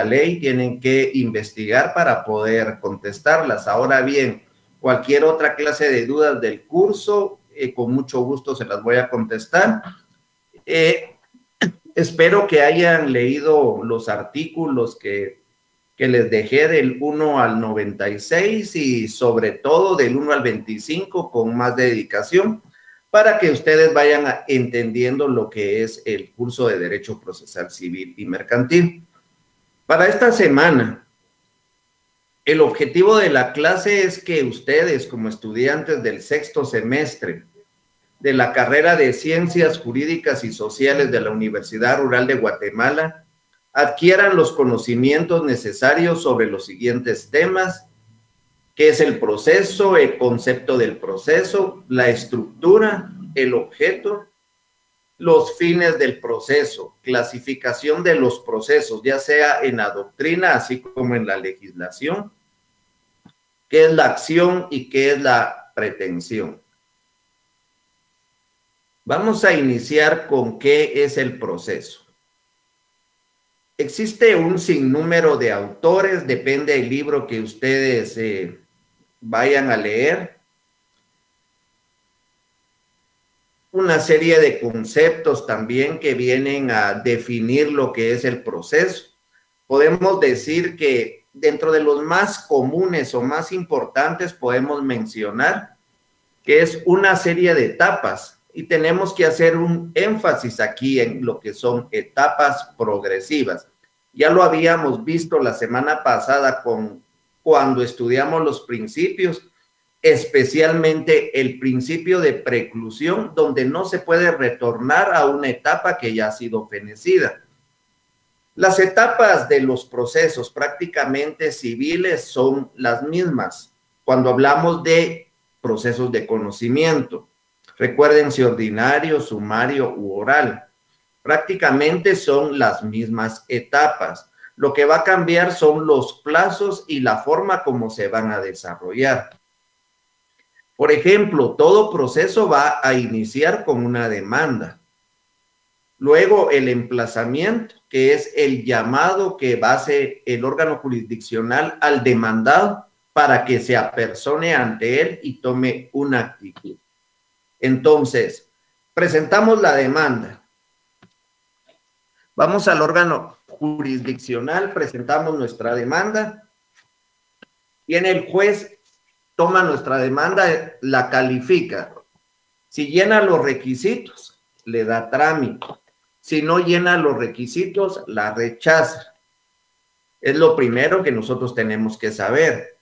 ley, tienen que investigar para poder contestarlas. Ahora bien, cualquier otra clase de dudas del curso, con mucho gusto se las voy a contestar. Espero que hayan leído los artículos que les dejé del 1 al 96 y sobre todo del 1 al 25 con más dedicación para que ustedes vayan entendiendo lo que es el curso de Derecho Procesal Civil y Mercantil. Para esta semana, el objetivo de la clase es que ustedes, como estudiantes del sexto semestre de la carrera de Ciencias Jurídicas y Sociales de la Universidad Rural de Guatemala, adquieran los conocimientos necesarios sobre los siguientes temas: qué es el proceso, el concepto del proceso, la estructura, el objeto, los fines del proceso, clasificación de los procesos, ya sea en la doctrina, así como en la legislación, qué es la acción y qué es la pretensión. Vamos a iniciar con qué es el proceso. Existe un sinnúmero de autores, depende del libro que ustedes vayan a leer. Una serie de conceptos también que vienen a definir lo que es el proceso. Podemos decir que dentro de los más comunes o más importantes podemos mencionar que es una serie de etapas y tenemos que hacer un énfasis aquí en lo que son etapas progresivas. Ya lo habíamos visto la semana pasada cuando estudiamos los principios, especialmente el principio de preclusión, donde no se puede retornar a una etapa que ya ha sido fenecida. Las etapas de los procesos prácticamente civiles son las mismas cuando hablamos de procesos de conocimiento. Recuerden si ordinario, sumario u oral. Prácticamente son las mismas etapas. Lo que va a cambiar son los plazos y la forma como se van a desarrollar. Por ejemplo, todo proceso va a iniciar con una demanda. Luego el emplazamiento, que es el llamado que va a hacer el órgano jurisdiccional al demandado para que se apersone ante él y tome una actitud. Entonces, presentamos la demanda. Vamos al órgano jurisdiccional, presentamos nuestra demanda. Viene el juez, toma nuestra demanda, la califica. Si llena los requisitos, le da trámite. Si no llena los requisitos, la rechaza. Es lo primero que nosotros tenemos que saber.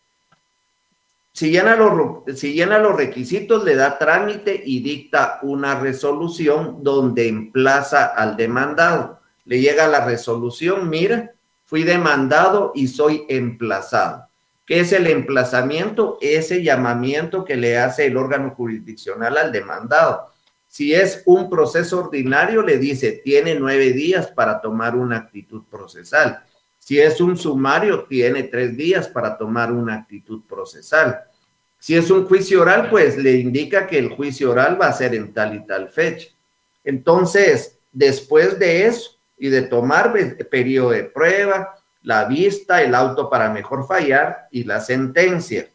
Si llena los requisitos, le da trámite y dicta una resolución donde emplaza al demandado. Le llega la resolución: mira, fui demandado y soy emplazado. ¿Qué es el emplazamiento? Ese llamamiento que le hace el órgano jurisdiccional al demandado. Si es un proceso ordinario, le dice, tiene 9 días para tomar una actitud procesal. Si es un sumario, tiene 3 días para tomar una actitud procesal. Si es un juicio oral, pues le indica que el juicio oral va a ser en tal y tal fecha. Entonces, después de eso y de tomar periodo de prueba, la vista, el auto para mejor fallar y la sentencia.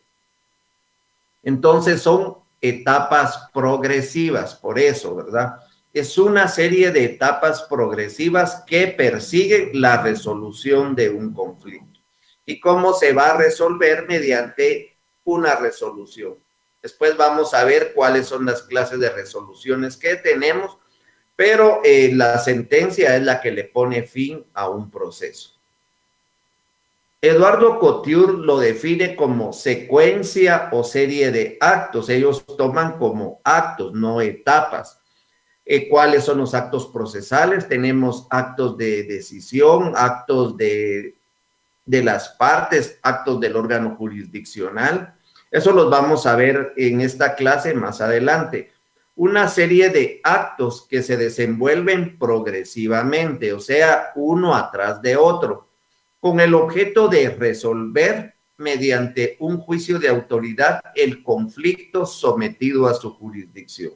Entonces son etapas progresivas, por eso, ¿verdad? Es una serie de etapas progresivas que persiguen la resolución de un conflicto. ¿Y cómo se va a resolver? Mediante una resolución. Después vamos a ver cuáles son las clases de resoluciones que tenemos, pero la sentencia es la que le pone fin a un proceso. Eduardo Couture lo define como secuencia o serie de actos. Ellos toman como actos, no etapas. ¿Cuáles son los actos procesales? Tenemos actos de decisión, actos de las partes, actos del órgano jurisdiccional. Eso los vamos a ver en esta clase más adelante. Una serie de actos que se desenvuelven progresivamente, o sea, uno atrás de otro, con el objeto de resolver mediante un juicio de autoridad el conflicto sometido a su jurisdicción.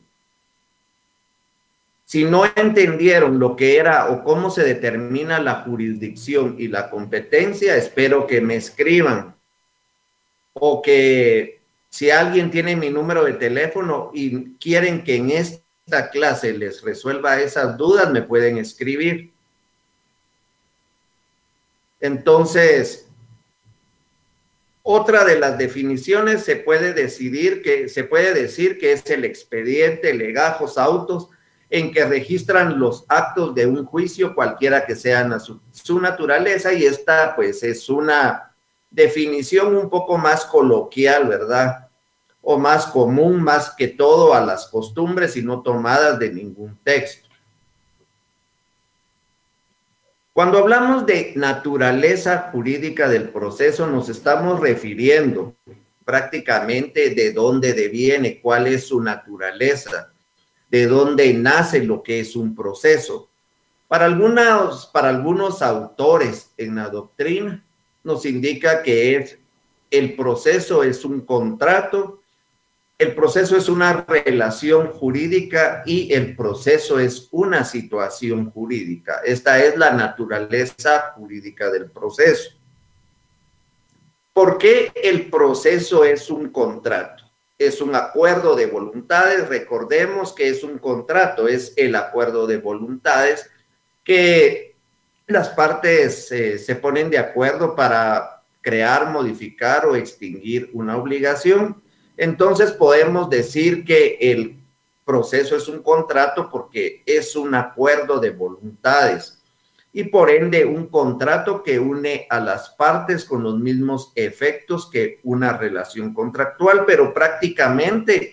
Si no entendieron lo que era o cómo se determina la jurisdicción y la competencia, espero que me escriban, o que si alguien tiene mi número de teléfono y quieren que en esta clase les resuelva esas dudas, me pueden escribir. Entonces, otra de las definiciones se puede decir que es el expediente, legajos, autos en que registran los actos de un juicio, cualquiera que sea su naturaleza, y esta pues es una definición un poco más coloquial, ¿verdad? O más común, más que todo a las costumbres y no tomadas de ningún texto. Cuando hablamos de naturaleza jurídica del proceso, nos estamos refiriendo prácticamente de dónde deviene, cuál es su naturaleza, de dónde nace lo que es un proceso. Para algunos autores en la doctrina, nos indica que el proceso es un contrato, el proceso es una relación jurídica y el proceso es una situación jurídica. Esta es la naturaleza jurídica del proceso. ¿Por qué el proceso es un contrato? Es un acuerdo de voluntades. Recordemos que es un contrato, es el acuerdo de voluntades que las partes se ponen de acuerdo para crear, modificar o extinguir una obligación. Entonces podemos decir que el proceso es un contrato porque es un acuerdo de voluntades y por ende un contrato que une a las partes con los mismos efectos que una relación contractual, pero prácticamente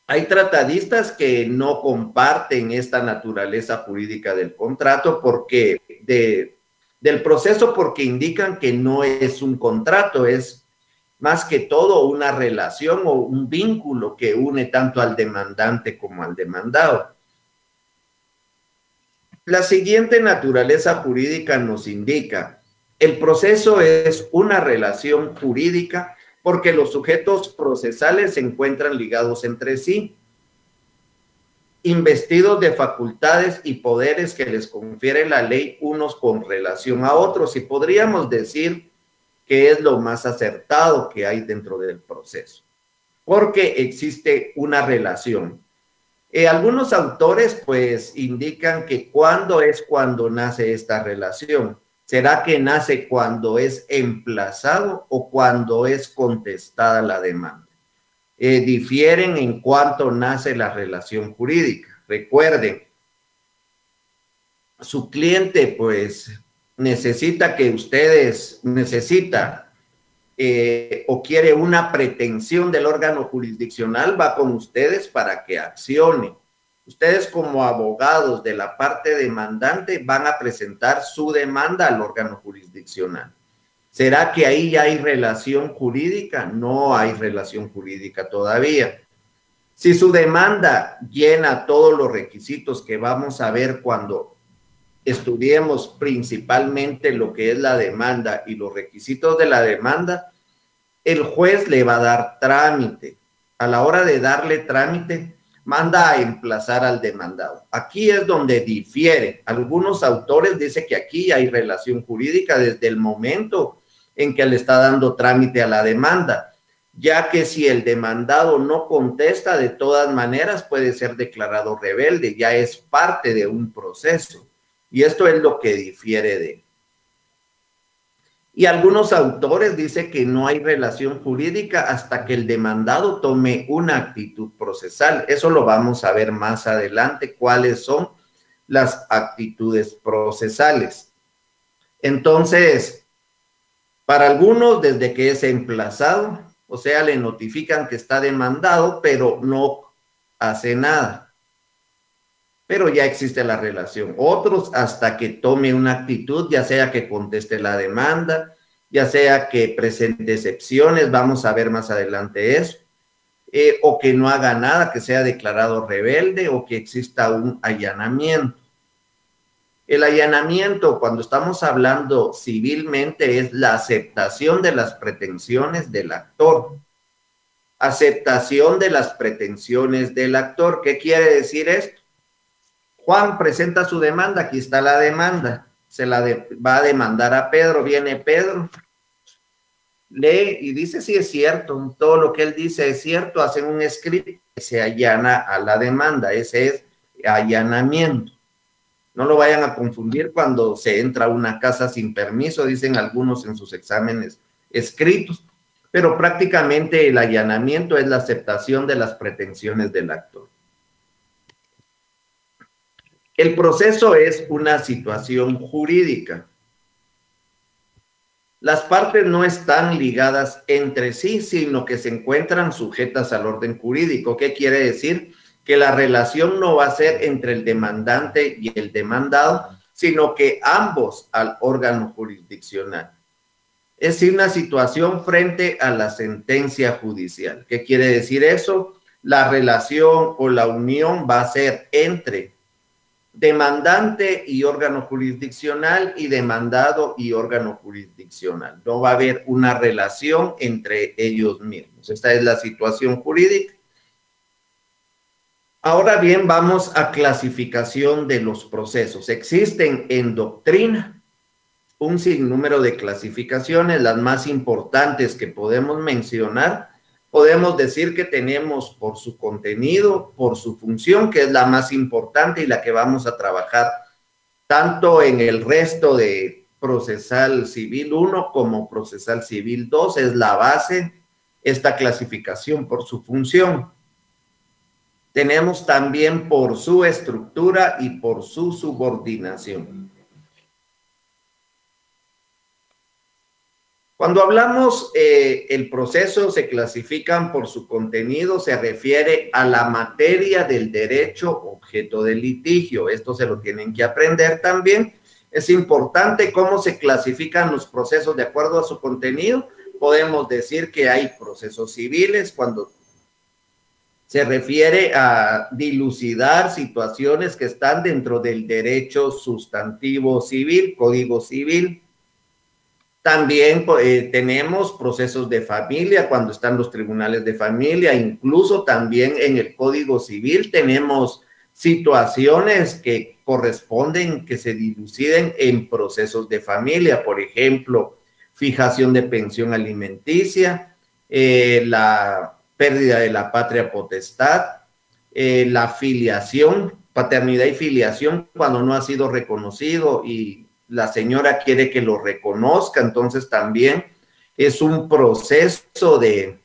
hay tratadistas que no comparten esta naturaleza jurídica del contrato porque del proceso, porque indican que no es un contrato, es más que todo una relación o un vínculo que une tanto al demandante como al demandado. La siguiente naturaleza jurídica nos indica: el proceso es una relación jurídica porque los sujetos procesales se encuentran ligados entre sí, investidos de facultades y poderes que les confiere la ley unos con relación a otros, y podríamos decir que es lo más acertado que hay dentro del proceso, porque existe una relación. Algunos autores pues indican que cuando nace esta relación. ¿Será que nace cuando es emplazado o cuando es contestada la demanda? Difieren en cuánto nace la relación jurídica. Recuerden, su cliente pues necesita o quiere una pretensión del órgano jurisdiccional, va con ustedes para que accione. Ustedes como abogados de la parte demandante van a presentar su demanda al órgano jurisdiccional. ¿Será que ahí ya hay relación jurídica? No hay relación jurídica todavía. Si su demanda llena todos los requisitos que vamos a ver cuando estudiemos principalmente lo que es la demanda y los requisitos de la demanda, el juez le va a dar trámite. A la hora de darle trámite, manda a emplazar al demandado. Aquí es donde difiere. Algunos autores dicen que aquí hay relación jurídica desde el momento en que le está dando trámite a la demanda, ya que si el demandado no contesta, de todas maneras puede ser declarado rebelde, ya es parte de un proceso. Y esto es lo que difiere de él. Y algunos autores dicen que no hay relación jurídica hasta que el demandado tome una actitud procesal. Eso lo vamos a ver más adelante, cuáles son las actitudes procesales. Entonces, para algunos, desde que es emplazado, o sea, le notifican que está demandado, pero no hace nada. Pero ya existe la relación. Otros hasta que tome una actitud, ya sea que conteste la demanda, ya sea que presente excepciones, vamos a ver más adelante eso, o que no haga nada, que sea declarado rebelde o que exista un allanamiento. El allanamiento, cuando estamos hablando civilmente, es la aceptación de las pretensiones del actor. Aceptación de las pretensiones del actor. ¿Qué quiere decir esto? Juan presenta su demanda, aquí está la demanda, va a demandar a Pedro, viene Pedro, lee y dice si es cierto, todo lo que él dice es cierto, hacen un escrito que se allana a la demanda, ese es allanamiento. No lo vayan a confundir cuando se entra a una casa sin permiso, dicen algunos en sus exámenes escritos, pero prácticamente el allanamiento es la aceptación de las pretensiones del actor. El proceso es una situación jurídica. Las partes no están ligadas entre sí, sino que se encuentran sujetas al orden jurídico. ¿Qué quiere decir? Que la relación no va a ser entre el demandante y el demandado, sino que ambos al órgano jurisdiccional. Es decir, una situación frente a la sentencia judicial. ¿Qué quiere decir eso? La relación o la unión va a ser entre demandante y órgano jurisdiccional y demandado y órgano jurisdiccional. No va a haber una relación entre ellos mismos. Esta es la situación jurídica. Ahora bien, vamos a clasificación de los procesos. Existen en doctrina un sinnúmero de clasificaciones, las más importantes que podemos mencionar. Podemos decir que tenemos por su contenido, por su función, que es la más importante y la que vamos a trabajar tanto en el resto de procesal civil 1 como procesal civil 2, es la base, esta clasificación por su función. Tenemos también por su estructura y por su subordinación. Cuando hablamos el proceso se clasifican por su contenido, se refiere a la materia del derecho objeto del litigio. Esto se lo tienen que aprender también. Es importante cómo se clasifican los procesos de acuerdo a su contenido. Podemos decir que hay procesos civiles cuando se refiere a dilucidar situaciones que están dentro del derecho sustantivo civil, Código Civil. También tenemos procesos de familia cuando están los tribunales de familia, incluso también en el Código Civil tenemos situaciones que corresponden, que se diluciden en procesos de familia, por ejemplo, fijación de pensión alimenticia, la pérdida de la patria potestad, la filiación, paternidad y filiación cuando no ha sido reconocido y la señora quiere que lo reconozca, entonces también es un proceso de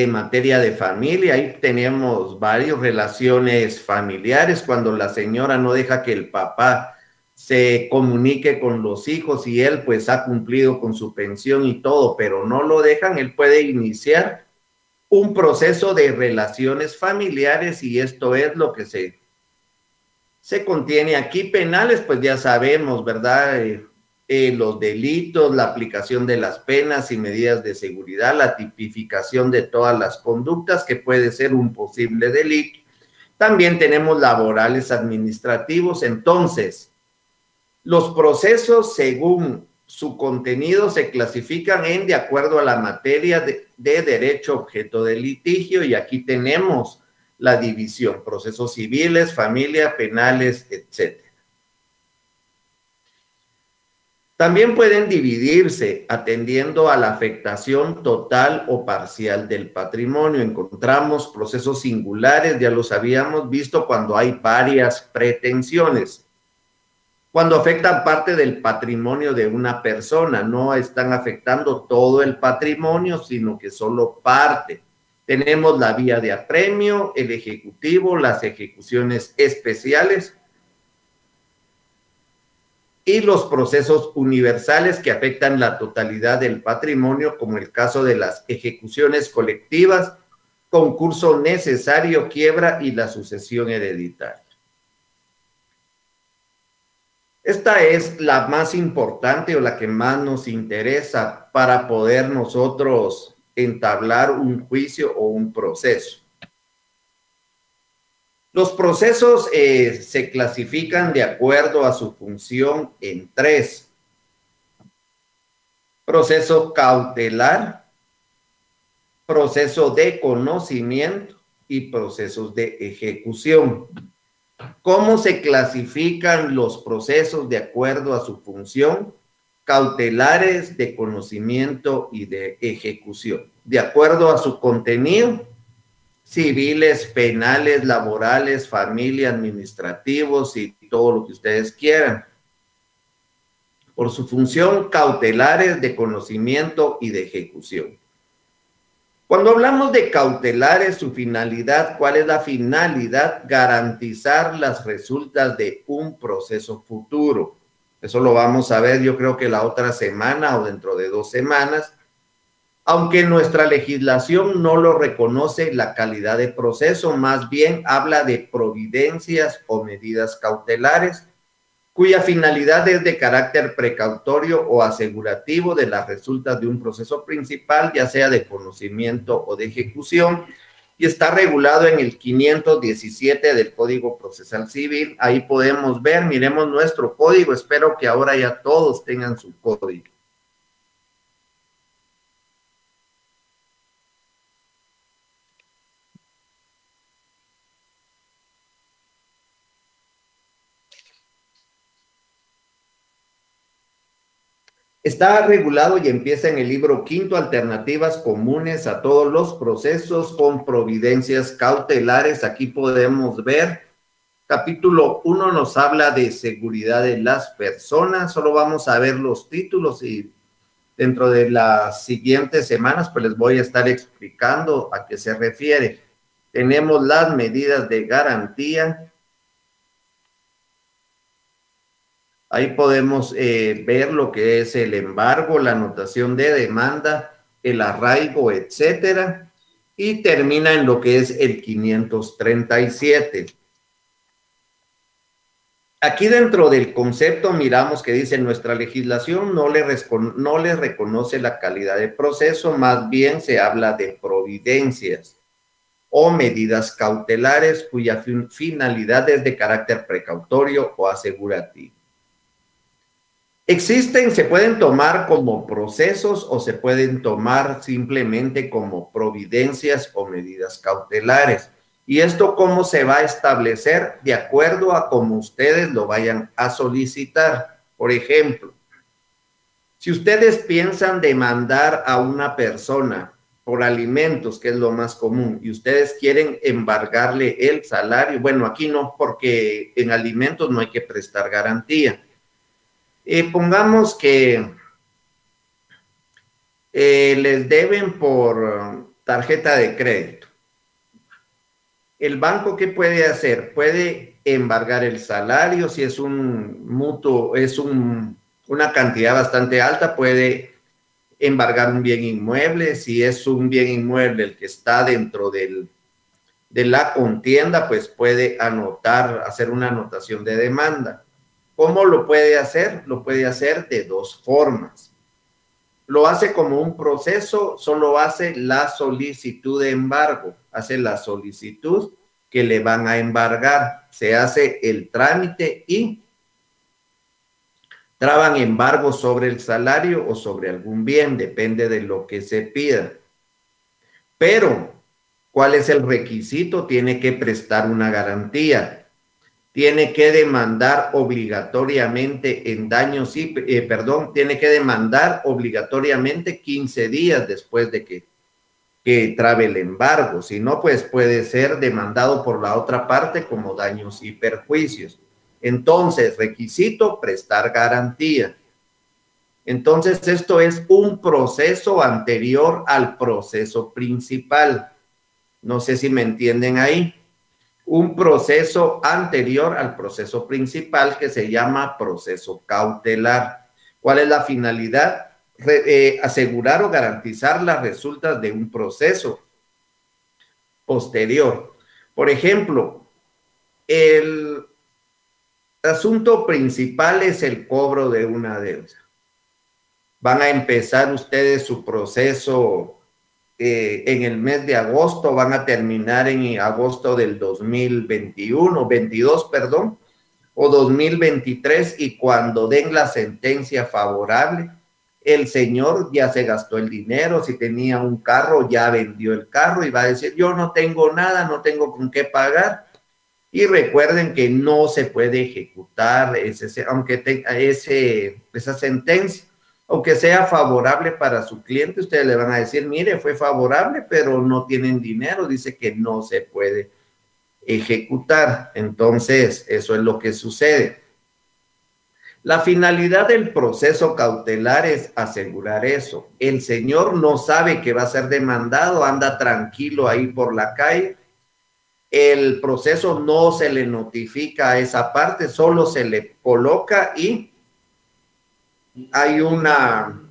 materia de familia. Ahí tenemos varias relaciones familiares cuando la señora no deja que el papá se comunique con los hijos y él pues ha cumplido con su pensión y todo, pero no lo dejan, él puede iniciar un proceso de relaciones familiares y esto es lo que se contiene aquí. Penales, pues ya sabemos, ¿verdad? Los delitos, la aplicación de las penas y medidas de seguridad, la tipificación de todas las conductas que puede ser un posible delito. También tenemos laborales administrativos. Entonces, los procesos según su contenido se clasifican de acuerdo a la materia de derecho objeto de litigio y aquí tenemos la división, procesos civiles, familia, penales, etc. También pueden dividirse atendiendo a la afectación total o parcial del patrimonio. Encontramos procesos singulares, ya los habíamos visto cuando hay varias pretensiones. Cuando afectan parte del patrimonio de una persona, no están afectando todo el patrimonio, sino que solo parte. Tenemos la vía de apremio, el ejecutivo, las ejecuciones especiales y los procesos universales que afectan la totalidad del patrimonio, como el caso de las ejecuciones colectivas, concurso necesario, quiebra y la sucesión hereditaria. Esta es la más importante o la que más nos interesa para poder nosotros entablar un juicio o un proceso. Los procesos se clasifican de acuerdo a su función en 3. Proceso cautelar, proceso de conocimiento y procesos de ejecución. ¿Cómo se clasifican los procesos de acuerdo a su función? Cautelares, de conocimiento y de ejecución. De acuerdo a su contenido, civiles, penales, laborales, familia, administrativos y todo lo que ustedes quieran. Por su función, cautelares, de conocimiento y de ejecución. Cuando hablamos de cautelares, su finalidad, ¿cuál es la finalidad? Garantizar las resultas de un proceso futuro. Eso lo vamos a ver, yo creo que la otra semana o dentro de 2 semanas, aunque nuestra legislación no lo reconoce la calidad de proceso, más bien habla de providencias o medidas cautelares, cuya finalidad es de carácter precautorio o asegurativo de las resultas de un proceso principal, ya sea de conocimiento o de ejecución, y está regulado en el 517 del Código Procesal Civil. Ahí podemos ver, miremos nuestro código, espero que ahora ya todos tengan su código. Está regulado y empieza en el libro quinto, alternativas comunes a todos los procesos con providencias cautelares. Aquí podemos ver, capítulo 1 nos habla de seguridad de las personas. Solo vamos a ver los títulos y dentro de las siguientes semanas pues les voy a estar explicando a qué se refiere. Tenemos las medidas de garantía. Ahí podemos ver lo que es el embargo, la anotación de demanda, el arraigo, etcétera, y termina en lo que es el 537. Aquí dentro del concepto miramos que dice nuestra legislación no le reconoce la calidad de proceso, más bien se habla de providencias o medidas cautelares cuya finalidad es de carácter precautorio o asegurativo. Existen, se pueden tomar como procesos o se pueden tomar simplemente como providencias o medidas cautelares. ¿Y esto cómo se va a establecer? De acuerdo a cómo ustedes lo vayan a solicitar. Por ejemplo, si ustedes piensan demandar a una persona por alimentos, que es lo más común, y ustedes quieren embargarle el salario, bueno, aquí no, porque en alimentos no hay que prestar garantía. Pongamos que les deben por tarjeta de crédito. El banco, ¿qué puede hacer? Puede embargar el salario, si es un mutuo, es una cantidad bastante alta, puede embargar un bien inmueble. Si es un bien inmueble el que está dentro de la contienda, pues puede hacer una anotación de demanda. ¿Cómo lo puede hacer? Lo puede hacer de 2 formas. Lo hace como un proceso, solo hace la solicitud de embargo, hace la solicitud que le van a embargar, se hace el trámite y traban embargo sobre el salario o sobre algún bien, depende de lo que se pida. Pero, ¿cuál es el requisito? Tiene que prestar una garantía. Tiene que demandar obligatoriamente en daños y, tiene que demandar obligatoriamente 15 días después de que trabe el embargo. Si no, pues puede ser demandado por la otra parte como daños y perjuicios. Entonces, requisito, prestar garantía. Entonces, esto es un proceso anterior al proceso principal. No sé si me entienden ahí. Un proceso anterior al proceso principal que se llama proceso cautelar. ¿Cuál es la finalidad? Asegurar o garantizar las resultas de un proceso posterior. Por ejemplo, el asunto principal es el cobro de una deuda. Van a empezar ustedes su proceso en el mes de agosto, van a terminar en agosto del 2022, perdón, o 2023, y cuando den la sentencia favorable, el señor ya se gastó el dinero, si tenía un carro ya vendió el carro y va a decir, yo no tengo nada, no tengo con qué pagar. Y recuerden que no se puede ejecutar aunque tenga esa sentencia, aunque sea favorable para su cliente, ustedes le van a decir, mire, fue favorable, pero no tienen dinero, dice que no se puede ejecutar. Entonces, eso es lo que sucede. La finalidad del proceso cautelar es asegurar eso. El señor no sabe que va a ser demandado, anda tranquilo ahí por la calle. El proceso no se le notifica a esa parte, solo se le coloca y hay una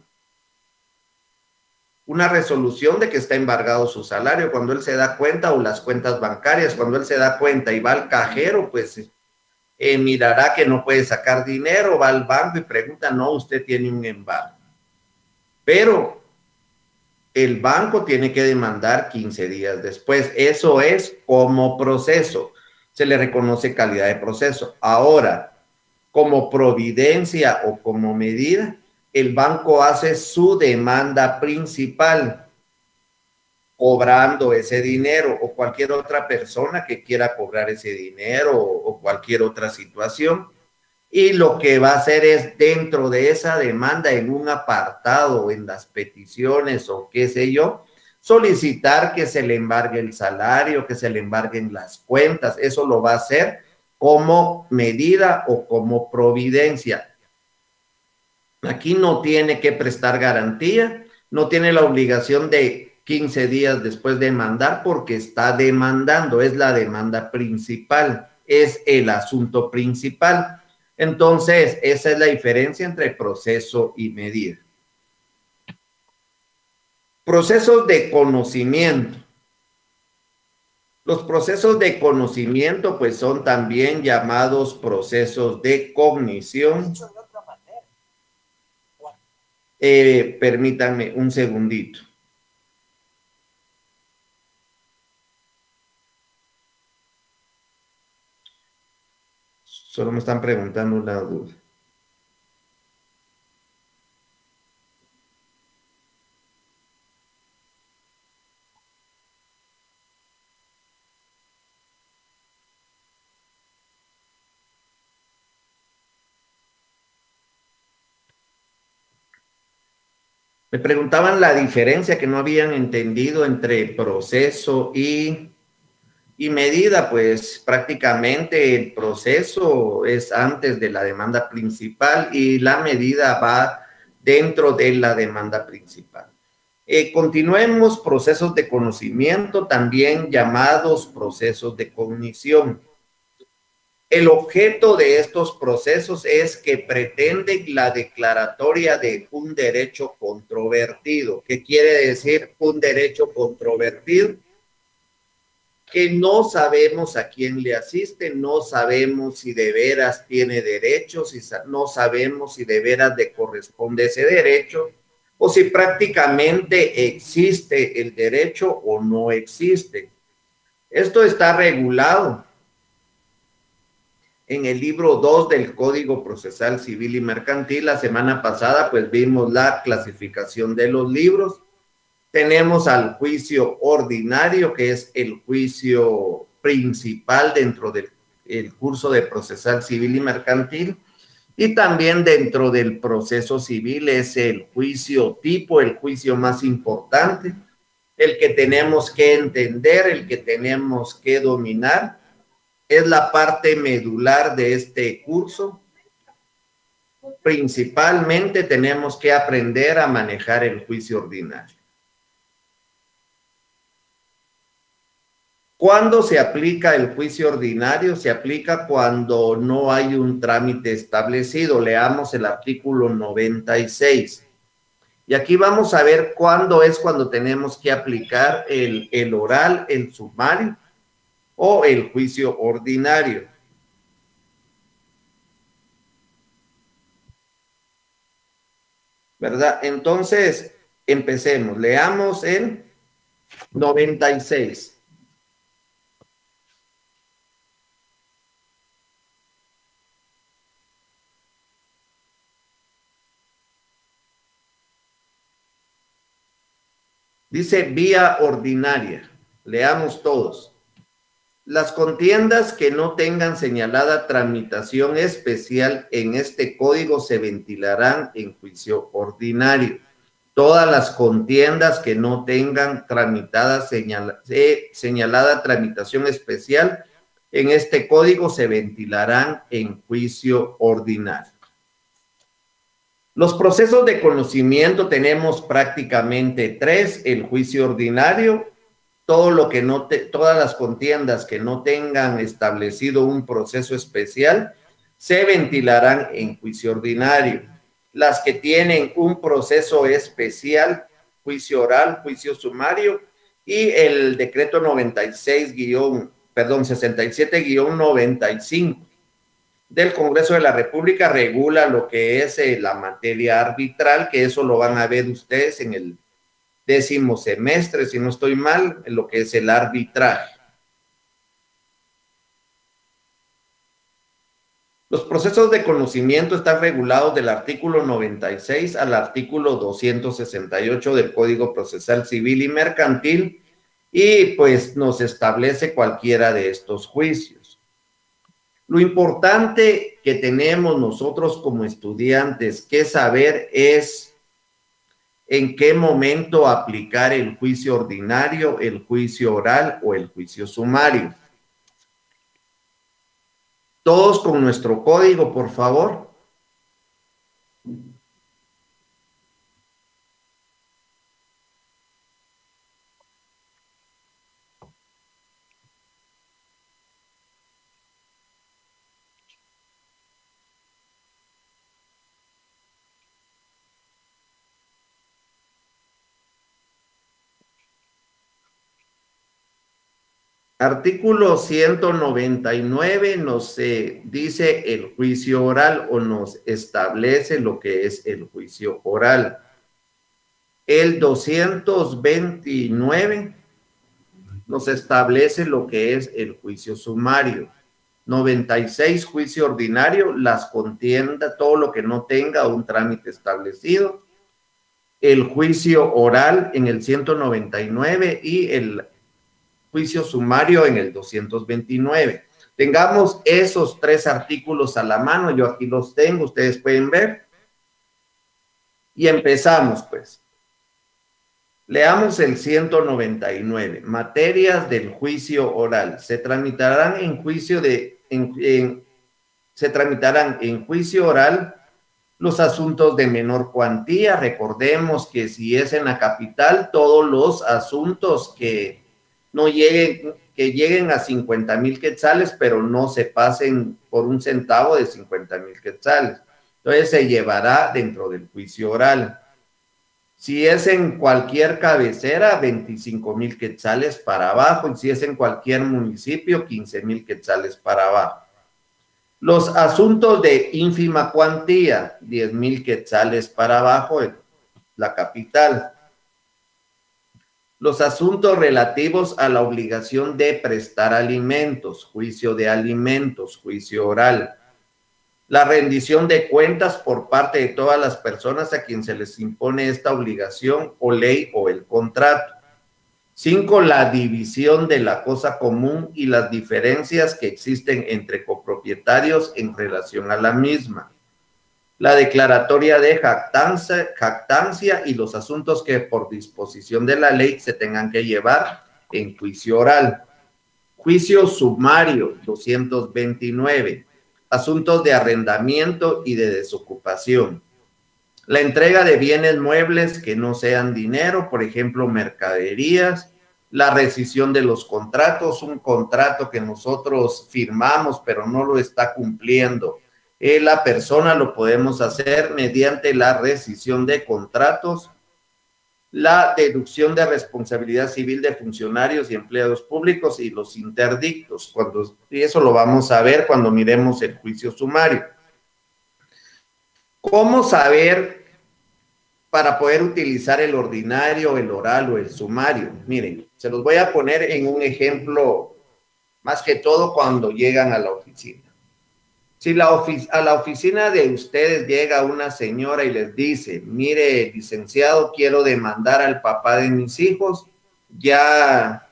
resolución de que está embargado su salario. Cuando él se da cuenta, o las cuentas bancarias, cuando él se da cuenta y va al cajero, pues mirará que no puede sacar dinero, va al banco y pregunta, no, usted tiene un embargo. Pero el banco tiene que demandar 15 días después. Eso es como proceso. Se le reconoce calidad de proceso. Ahora, como providencia o como medida, el banco hace su demanda principal, cobrando ese dinero, o cualquier otra persona que quiera cobrar ese dinero o cualquier otra situación. Y lo que va a hacer es, dentro de esa demanda, en un apartado, en las peticiones o qué sé yo, solicitar que se le embargue el salario, que se le embarguen las cuentas. Eso lo va a hacer como medida o como providencia. Aquí no tiene que prestar garantía, no tiene la obligación de 15 días después de demandar, porque está demandando, es la demanda principal, es el asunto principal. Entonces, esa es la diferencia entre proceso y medida. Procesos de conocimiento. Los procesos de conocimiento, pues, son también llamados procesos de cognición. Permítanme un segundito. Solo me están preguntando una duda. Me preguntaban la diferencia que no habían entendido entre proceso y medida. Pues prácticamente el proceso es antes de la demanda principal y la medida va dentro de la demanda principal. Continuemos. Procesos de conocimiento, también llamados procesos de cognición. El objeto de estos procesos es que pretenden la declaratoria de un derecho controvertido. ¿Qué quiere decir un derecho controvertido? Que no sabemos a quién le asiste, no sabemos si de veras tiene derechos, no sabemos si de veras le corresponde ese derecho, o si prácticamente existe el derecho o no existe. Esto está regulado en el libro 2 del Código Procesal Civil y Mercantil. La semana pasada, pues, vimos la clasificación de los libros. Tenemos al juicio ordinario, que es el juicio principal dentro del curso de Procesal Civil y Mercantil. Y también dentro del proceso civil es el juicio tipo, el juicio más importante, el que tenemos que entender, el que tenemos que dominar. Es la parte medular de este curso. Principalmente tenemos que aprender a manejar el juicio ordinario. ¿Cuándo se aplica el juicio ordinario? Se aplica cuando no hay un trámite establecido. Leamos el artículo 96. Y aquí vamos a ver cuándo es cuando tenemos que aplicar el oral, el sumario o el juicio ordinario. ¿Verdad? Entonces, empecemos. Leamos el 96. Dice vía ordinaria. Leamos todos. Las contiendas que no tengan señalada tramitación especial en este código se ventilarán en juicio ordinario. Todas las contiendas que no tengan señalada tramitación especial en este código se ventilarán en juicio ordinario. Los procesos de conocimiento tenemos prácticamente tres: el juicio ordinario, todas las contiendas que no tengan establecido un proceso especial se ventilarán en juicio ordinario. Las que tienen un proceso especial, juicio oral, juicio sumario, y el decreto 67-95 del Congreso de la República regula lo que es la materia arbitral, que eso lo van a ver ustedes en el 10º semestre, si no estoy mal, en lo que es el arbitraje. Los procesos de conocimiento están regulados del artículo 96 al artículo 268 del Código Procesal Civil y Mercantil, y pues nos establece cualquiera de estos juicios. Lo importante que tenemos nosotros como estudiantes que saber es en qué momento aplicar el juicio ordinario, el juicio oral o el juicio sumario. Todos con nuestro código, por favor. Artículo 199 nos dice el juicio oral o nos establece lo que es el juicio oral. El 229 nos establece lo que es el juicio sumario. 96, juicio ordinario, las contiendas, todo lo que no tenga un trámite establecido. El juicio oral en el 199 y el juicio sumario en el 229. Tengamos esos tres artículos a la mano, yo aquí los tengo, ustedes pueden ver. Y empezamos, pues. Leamos el 199. Materias del juicio oral. Se tramitarán en juicio oral los asuntos de menor cuantía. Recordemos que si es en la capital, todos los asuntos que lleguen a 50,000 quetzales, pero no se pasen por un centavo de 50,000 quetzales. Entonces se llevará dentro del juicio oral. Si es en cualquier cabecera, 25,000 quetzales para abajo, y si es en cualquier municipio, 15,000 quetzales para abajo. Los asuntos de ínfima cuantía, 10,000 quetzales para abajo en la capital. Los asuntos relativos a la obligación de prestar alimentos, juicio de alimentos, juicio oral. La rendición de cuentas por parte de todas las personas a quien se les impone esta obligación o ley o el contrato. 5, la división de la cosa común y las diferencias que existen entre copropietarios en relación a la misma. La declaratoria de jactancia y los asuntos que por disposición de la ley se tengan que llevar en juicio oral. Juicio sumario, 229. Asuntos de arrendamiento y de desocupación. La entrega de bienes muebles que no sean dinero, por ejemplo, mercaderías. La rescisión de los contratos, un contrato que nosotros firmamos pero no lo está cumpliendo la persona, lo podemos hacer mediante la rescisión de contratos. La deducción de responsabilidad civil de funcionarios y empleados públicos y los interdictos, y eso lo vamos a ver cuando miremos el juicio sumario. ¿Cómo saber para poder utilizar el ordinario, el oral o el sumario? Miren, se los voy a poner en un ejemplo, más que todo cuando llegan a la oficina. Si a la oficina de ustedes llega una señora y les dice, mire, licenciado, quiero demandar al papá de mis hijos, ya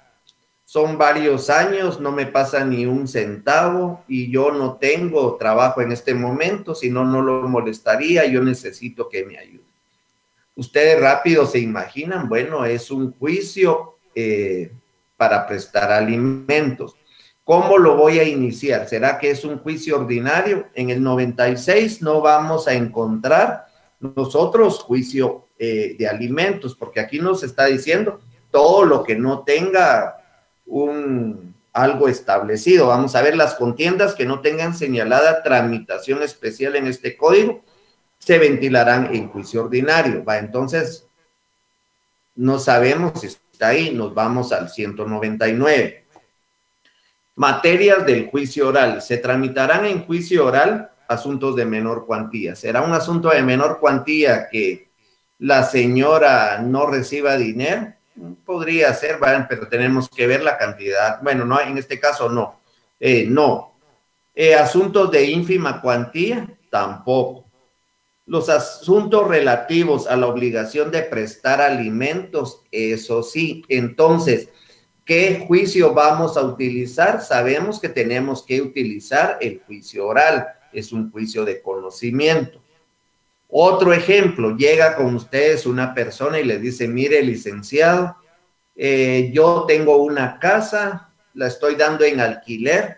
son varios años, no me pasa ni un centavo y yo no tengo trabajo en este momento, si no, no lo molestaría, yo necesito que me ayude. Ustedes rápido se imaginan, bueno, es un juicio para prestar alimentos. ¿Cómo lo voy a iniciar? ¿Será que es un juicio ordinario? En el 96 no vamos a encontrar nosotros juicio de alimentos, porque aquí nos está diciendo todo lo que no tenga algo establecido. Vamos a ver las contiendas que no tengan señalada tramitación especial en este código, se ventilarán en juicio ordinario. Va, entonces, no sabemos si está ahí, nos vamos al 199. Materias del juicio oral. Se tramitarán en juicio oral asuntos de menor cuantía. ¿Será un asunto de menor cuantía que la señora no reciba dinero? Podría ser, ¿vale? Pero tenemos que ver la cantidad. Bueno, no, en este caso no. No. Asuntos de ínfima cuantía, tampoco. Los asuntos relativos a la obligación de prestar alimentos, eso sí. Entonces, ¿qué juicio vamos a utilizar? Sabemos que tenemos que utilizar el juicio oral. Es un juicio de conocimiento. Otro ejemplo, llega con ustedes una persona y les dice, mire, licenciado, yo tengo una casa, la estoy dando en alquiler,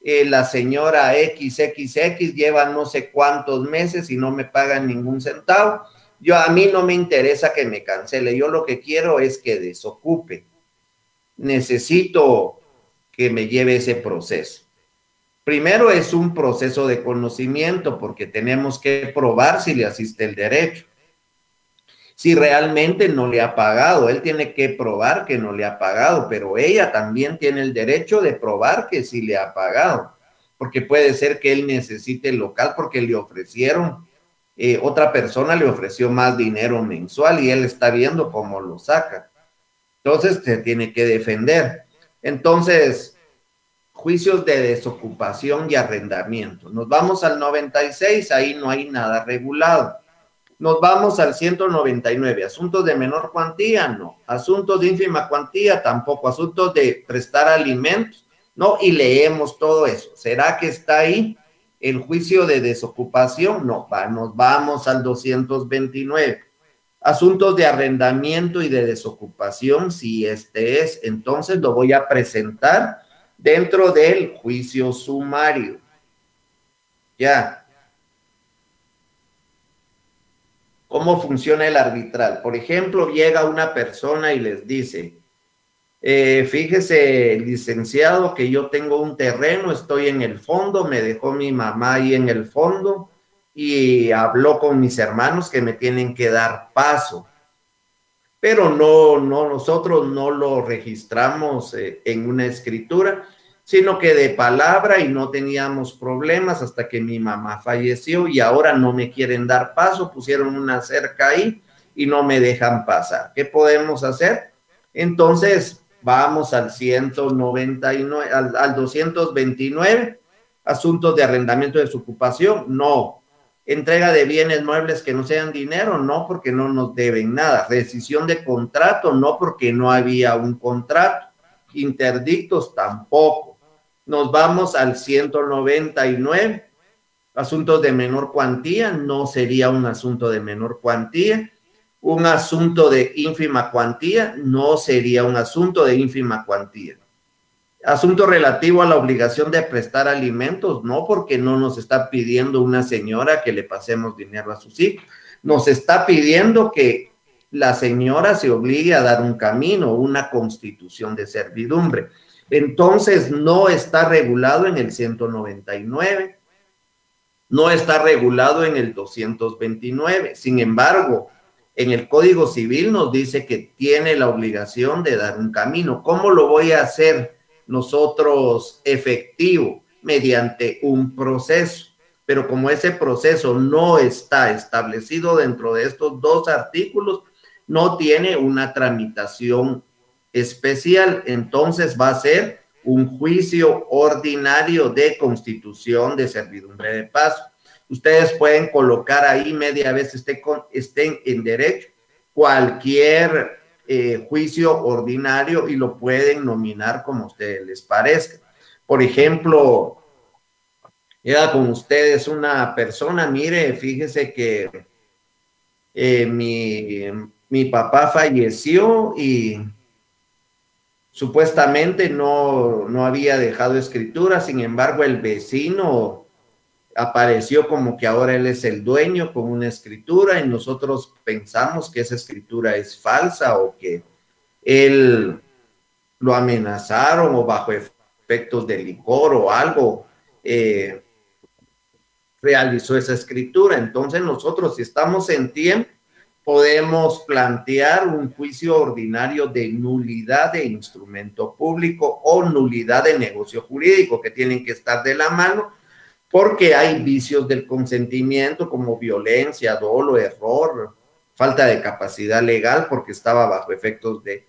la señora XXX lleva no sé cuántos meses y no me pagan ningún centavo. A mí no me interesa que me cancele, yo lo que quiero es que desocupe. Necesito que me lleve ese proceso. Primero es un proceso de conocimiento porque tenemos que probar si le asiste el derecho. Si realmente no le ha pagado, él tiene que probar que no le ha pagado, pero ella también tiene el derecho de probar que sí le ha pagado, porque puede ser que él necesite el local porque le ofrecieron, otra persona le ofreció más dinero mensual y él está viendo cómo lo saca. Entonces se tiene que defender. Entonces, juicios de desocupación y arrendamiento. Nos vamos al 96, ahí no hay nada regulado. Nos vamos al 199, asuntos de menor cuantía, no. Asuntos de ínfima cuantía, tampoco. Asuntos de prestar alimentos, no. Y leemos todo eso. ¿Será que está ahí el juicio de desocupación? No, nos vamos al 229. Asuntos de arrendamiento y de desocupación, si este es, entonces lo voy a presentar dentro del juicio sumario. Ya. ¿Cómo funciona el arbitral? Por ejemplo, llega una persona y les dice, fíjese, licenciado, que yo tengo un terreno, estoy en el fondo, me dejó mi mamá ahí en el fondo y habló con mis hermanos que me tienen que dar paso. Pero nosotros no lo registramos en una escritura, sino que de palabra y no teníamos problemas hasta que mi mamá falleció y ahora no me quieren dar paso, pusieron una cerca ahí y no me dejan pasar. ¿Qué podemos hacer? Entonces vamos al 199, al 229, asuntos de arrendamiento de desocupación, no. Entrega de bienes muebles que no sean dinero, no, porque no nos deben nada. Rescisión de contrato, no, porque no había un contrato. Interdictos, tampoco. Nos vamos al 199. Asuntos de menor cuantía, no sería un asunto de menor cuantía. Un asunto de ínfima cuantía, no sería un asunto de ínfima cuantía. Asunto relativo a la obligación de prestar alimentos, no, porque no nos está pidiendo una señora que le pasemos dinero a sus hijos. Nos está pidiendo que la señora se obligue a dar un camino, una constitución de servidumbre. Entonces, no está regulado en el 199, no está regulado en el 229. Sin embargo, en el Código Civil nos dice que tiene la obligación de dar un camino. ¿Cómo lo voy a hacer nosotros efectivo? Mediante un proceso. Pero como ese proceso no está establecido dentro de estos dos artículos, no tiene una tramitación especial, entonces va a ser un juicio ordinario de constitución de servidumbre de paso. Ustedes pueden colocar ahí media vez estén en derecho cualquier juicio ordinario y lo pueden nominar como a ustedes les parezca. Por ejemplo, era con ustedes una persona, mire, fíjese que mi papá falleció y supuestamente no había dejado escritura, sin embargo el vecino apareció como que ahora él es el dueño con una escritura y nosotros pensamos que esa escritura es falsa o que él lo amenazaron o bajo efectos de licor o algo realizó esa escritura. Entonces nosotros, si estamos en tiempo, podemos plantear un juicio ordinario de nulidad de instrumento público o nulidad de negocio jurídico, que tienen que estar de la mano, porque hay vicios del consentimiento como violencia, dolo, error, falta de capacidad legal porque estaba bajo efectos de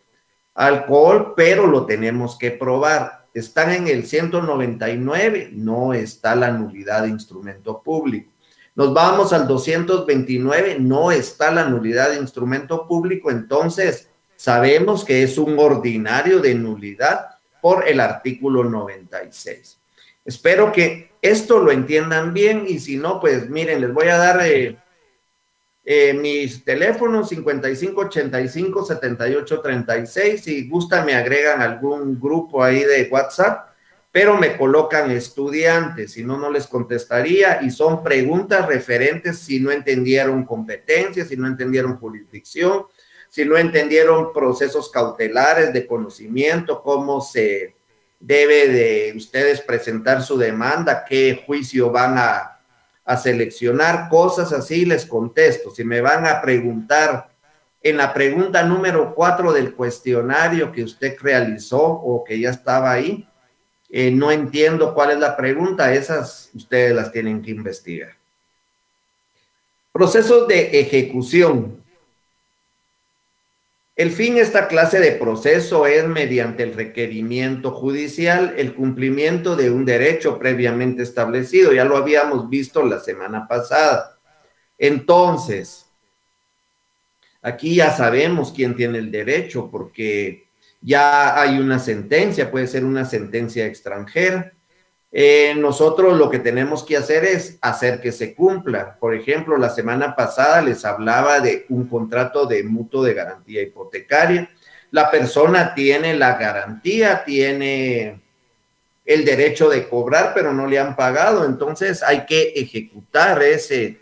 alcohol, pero lo tenemos que probar. Están en el 199, no está la nulidad de instrumento público. Nos vamos al 229, no está la nulidad de instrumento público, entonces sabemos que es un ordinario de nulidad por el artículo 96. Espero que esto lo entiendan bien y si no, pues miren, les voy a dar mis teléfonos 5585-7836. Si gustan me agregan algún grupo ahí de WhatsApp, pero me colocan estudiantes, si no, no les contestaría y son preguntas referentes si no entendieron competencias, si no entendieron jurisdicción, si no entendieron procesos cautelares de conocimiento, cómo se debe de ustedes presentar su demanda, qué juicio van a seleccionar, cosas así, les contesto. Si me van a preguntar en la pregunta número 4 del cuestionario que usted realizó o que ya estaba ahí, no entiendo cuál es la pregunta, esas ustedes las tienen que investigar. Procesos de ejecución. El fin de esta clase de proceso es, mediante el requerimiento judicial, el cumplimiento de un derecho previamente establecido. Ya lo habíamos visto la semana pasada. Entonces, aquí ya sabemos quién tiene el derecho, porque ya hay una sentencia, puede ser una sentencia extranjera. Nosotros lo que tenemos que hacer es hacer que se cumpla. Por ejemplo, la semana pasada les hablaba de un contrato de mutuo de garantía hipotecaria. La persona tiene la garantía, tiene el derecho de cobrar, pero no le han pagado. Entonces hay que ejecutar ese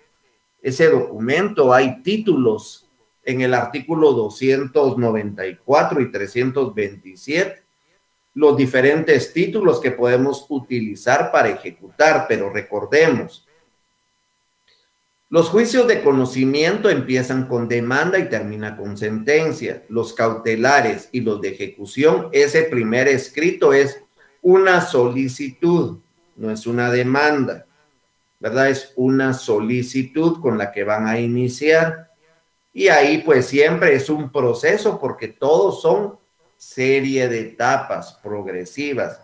documento. Hay títulos en el artículo 294 y 327. Los diferentes títulos que podemos utilizar para ejecutar, pero recordemos, los juicios de conocimiento empiezan con demanda y terminan con sentencia. Los cautelares y los de ejecución, ese primer escrito es una solicitud, no es una demanda, ¿verdad? Es una solicitud con la que van a iniciar. Y ahí pues siempre es un proceso porque todos son serie de etapas progresivas.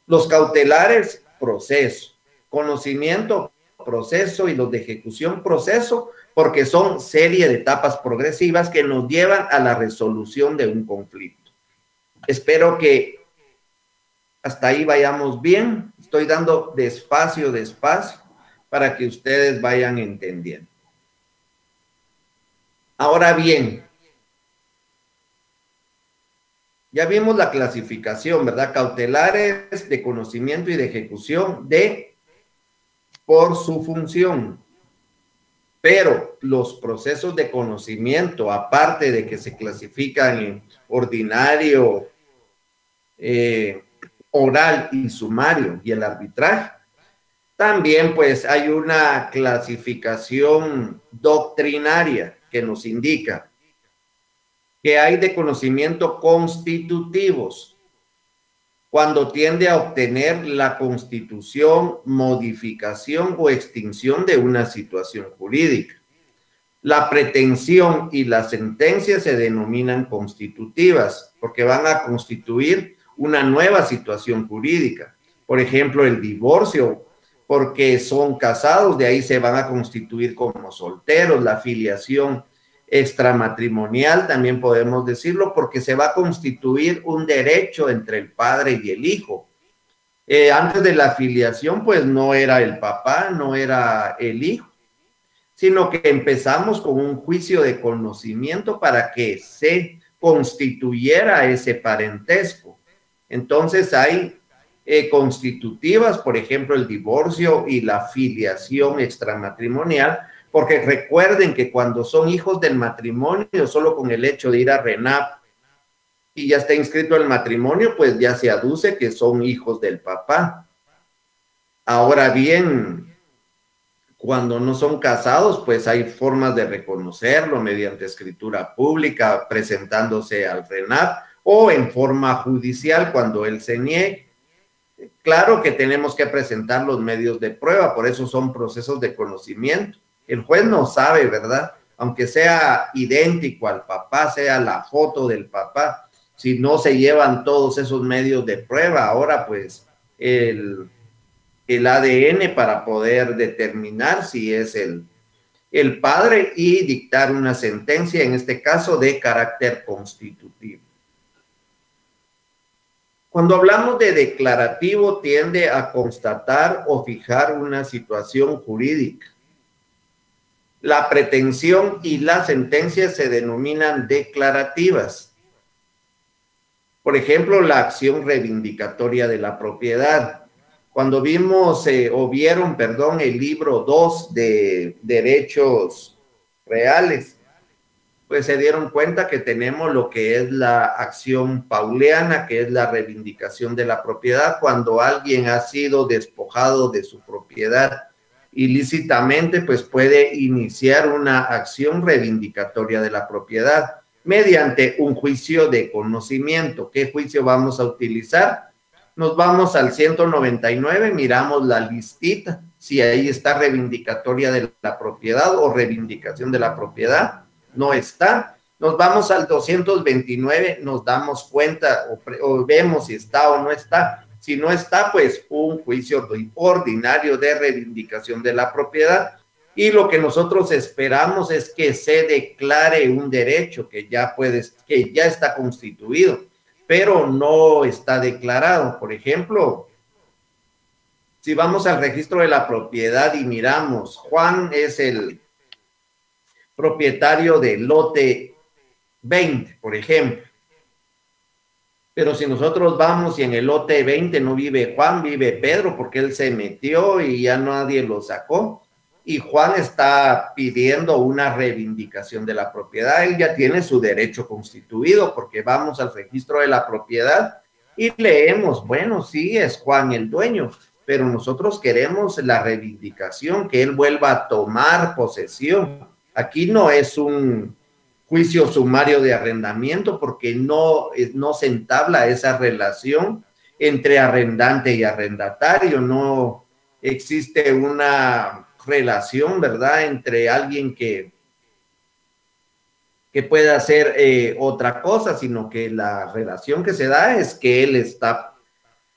Los cautelares, proceso. Conocimiento, proceso. Y los de ejecución, proceso, porque son serie de etapas progresivas que nos llevan a la resolución de un conflicto. Espero que hasta ahí vayamos bien. Estoy dando despacio para que ustedes vayan entendiendo. Ahora bien, ya vimos la clasificación, ¿verdad? Cautelares de conocimiento y de ejecución por su función. Pero los procesos de conocimiento, aparte de que se clasifican en ordinario, oral y sumario y el arbitraje, también pues hay una clasificación doctrinaria que nos indica que hay de conocimiento constitutivos, cuando tiende a obtener la constitución, modificación o extinción de una situación jurídica. La pretensión y la sentencia se denominan constitutivas, porque van a constituir una nueva situación jurídica. Por ejemplo, el divorcio, porque son casados, de ahí se van a constituir como solteros, la filiación extramatrimonial, también podemos decirlo, porque se va a constituir un derecho entre el padre y el hijo. Antes de la filiación, pues no era el papá, no era el hijo, sino que empezamos con un juicio de conocimiento para que se constituyera ese parentesco. Entonces hay constitutivas, por ejemplo, el divorcio y la filiación extramatrimonial, porque recuerden que cuando son hijos del matrimonio, solo con el hecho de ir a RENAP y ya está inscrito el matrimonio, pues ya se aduce que son hijos del papá. Ahora bien, cuando no son casados, pues hay formas de reconocerlo mediante escritura pública, presentándose al RENAP o en forma judicial cuando él se niegue. Claro que tenemos que presentar los medios de prueba, por eso son procesos de conocimiento. El juez no sabe, ¿verdad? Aunque sea idéntico al papá, sea la foto del papá, si no se llevan todos esos medios de prueba, ahora pues el ADN para poder determinar si es el padre y dictar una sentencia, en este caso de carácter constitutivo. Cuando hablamos de declarativo, tiende a constatar o fijar una situación jurídica. La pretensión y la sentencia se denominan declarativas. Por ejemplo, la acción reivindicatoria de la propiedad. Cuando vimos vieron el libro 2 de Derechos Reales, pues se dieron cuenta que tenemos lo que es la acción pauleana, que es la reivindicación de la propiedad, cuando alguien ha sido despojado de su propiedad ilícitamente, pues puede iniciar una acción reivindicatoria de la propiedad mediante un juicio de conocimiento. ¿Qué juicio vamos a utilizar? Nos vamos al 199, miramos la listita, si ahí está reivindicatoria de la propiedad o reivindicación de la propiedad. No está. Nos vamos al 229, nos damos cuenta o vemos si está o no está. Si no está, pues un juicio ordinario de reivindicación de la propiedad. Y lo que nosotros esperamos es que se declare un derecho que ya está constituido, pero no está declarado. Por ejemplo, si vamos al registro de la propiedad y miramos, Juan es el propietario del lote 20, por ejemplo. Pero si nosotros vamos y en el lote 20 no vive Juan, vive Pedro, porque él se metió y ya nadie lo sacó, y Juan está pidiendo una reivindicación de la propiedad, él ya tiene su derecho constituido, porque vamos al registro de la propiedad y leemos, bueno, sí, es Juan el dueño, pero nosotros queremos la reivindicación, que él vuelva a tomar posesión. Aquí no es un juicio sumario de arrendamiento porque no se entabla esa relación entre arrendante y arrendatario, no existe una relación, ¿verdad?, entre alguien que pueda hacer otra cosa, sino que la relación que se da es que él está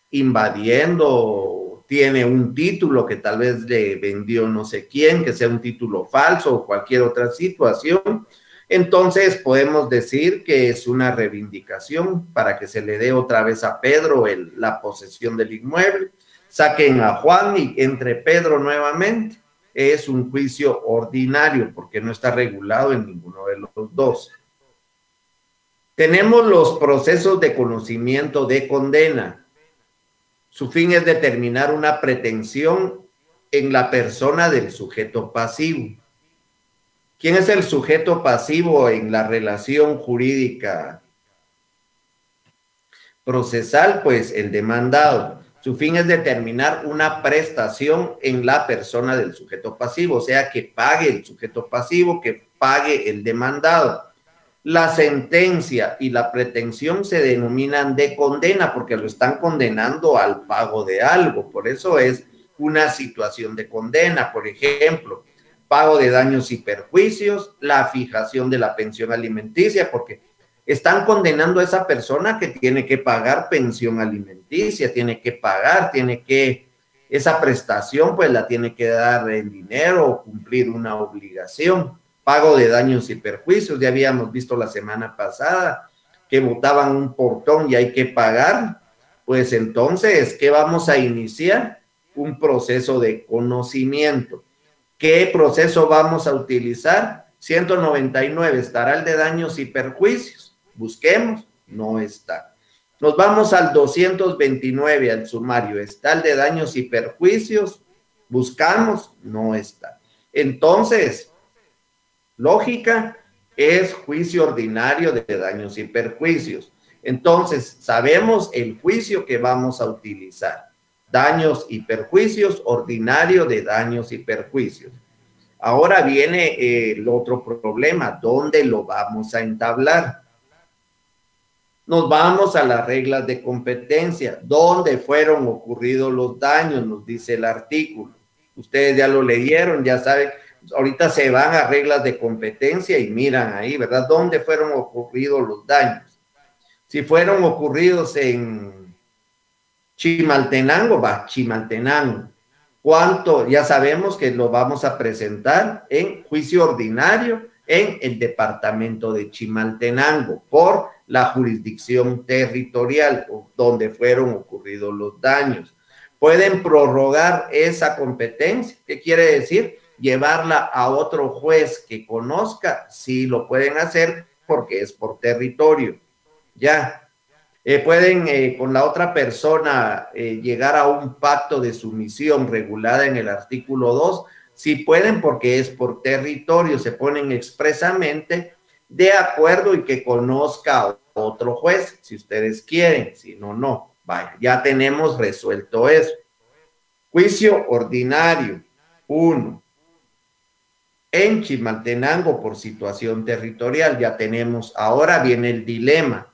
invadiendo, tiene un título que tal vez le vendió no sé quién, que sea un título falso o cualquier otra situación. Entonces podemos decir que es una reivindicación para que se le dé otra vez a Pedro la posesión del inmueble, saquen a Juan y entre Pedro nuevamente. Es un juicio ordinario porque no está regulado en ninguno de los dos. Tenemos los procesos de conocimiento de condena. Su fin es determinar una pretensión en la persona del sujeto pasivo. ¿Quién es el sujeto pasivo en la relación jurídica procesal? Pues el demandado. Su fin es determinar una prestación en la persona del sujeto pasivo, o sea, que pague el sujeto pasivo, que pague el demandado. La sentencia y la pretensión se denominan de condena porque lo están condenando al pago de algo, por eso es una situación de condena. Por ejemplo, pago de daños y perjuicios, la fijación de la pensión alimenticia, porque están condenando a esa persona que tiene que pagar pensión alimenticia, esa prestación pues la tiene que dar en dinero o cumplir una obligación. Pago de daños y perjuicios, ya habíamos visto la semana pasada que botaban un portón y hay que pagar. Pues entonces, ¿qué vamos a iniciar? Un proceso de conocimiento. ¿Qué proceso vamos a utilizar? 199, estará el de daños y perjuicios. Busquemos, no está. Nos vamos al 229, al sumario. ¿Está el de daños y perjuicios? Buscamos, no está. Entonces, lógica es juicio ordinario de daños y perjuicios. Entonces, sabemos el juicio que vamos a utilizar. Daños y perjuicios, ordinario de daños y perjuicios. Ahora viene el otro problema, ¿dónde lo vamos a entablar? Nos vamos a las reglas de competencia. ¿Dónde fueron ocurridos los daños? Nos dice el artículo. Ustedes ya lo leyeron, ya saben. Ahorita se van a reglas de competencia y miran ahí, ¿verdad? ¿Dónde fueron ocurridos los daños? Si fueron ocurridos en Chimaltenango, va, Chimaltenango. ¿Cuánto? Ya sabemos que lo vamos a presentar en juicio ordinario en el departamento de Chimaltenango por la jurisdicción territorial donde fueron ocurridos los daños. Pueden prorrogar esa competencia. ¿Qué quiere decir? Llevarla a otro juez que conozca. Sí, lo pueden hacer porque es por territorio. Ya. Pueden con la otra persona llegar a un pacto de sumisión regulada en el artículo 2. Sí pueden porque es por territorio, se ponen expresamente de acuerdo y que conozca a otro juez, si ustedes quieren, si no, no. Vaya, ya tenemos resuelto eso. Juicio ordinario, 1. En Chimaltenango por situación territorial, ya tenemos. Ahora viene el dilema.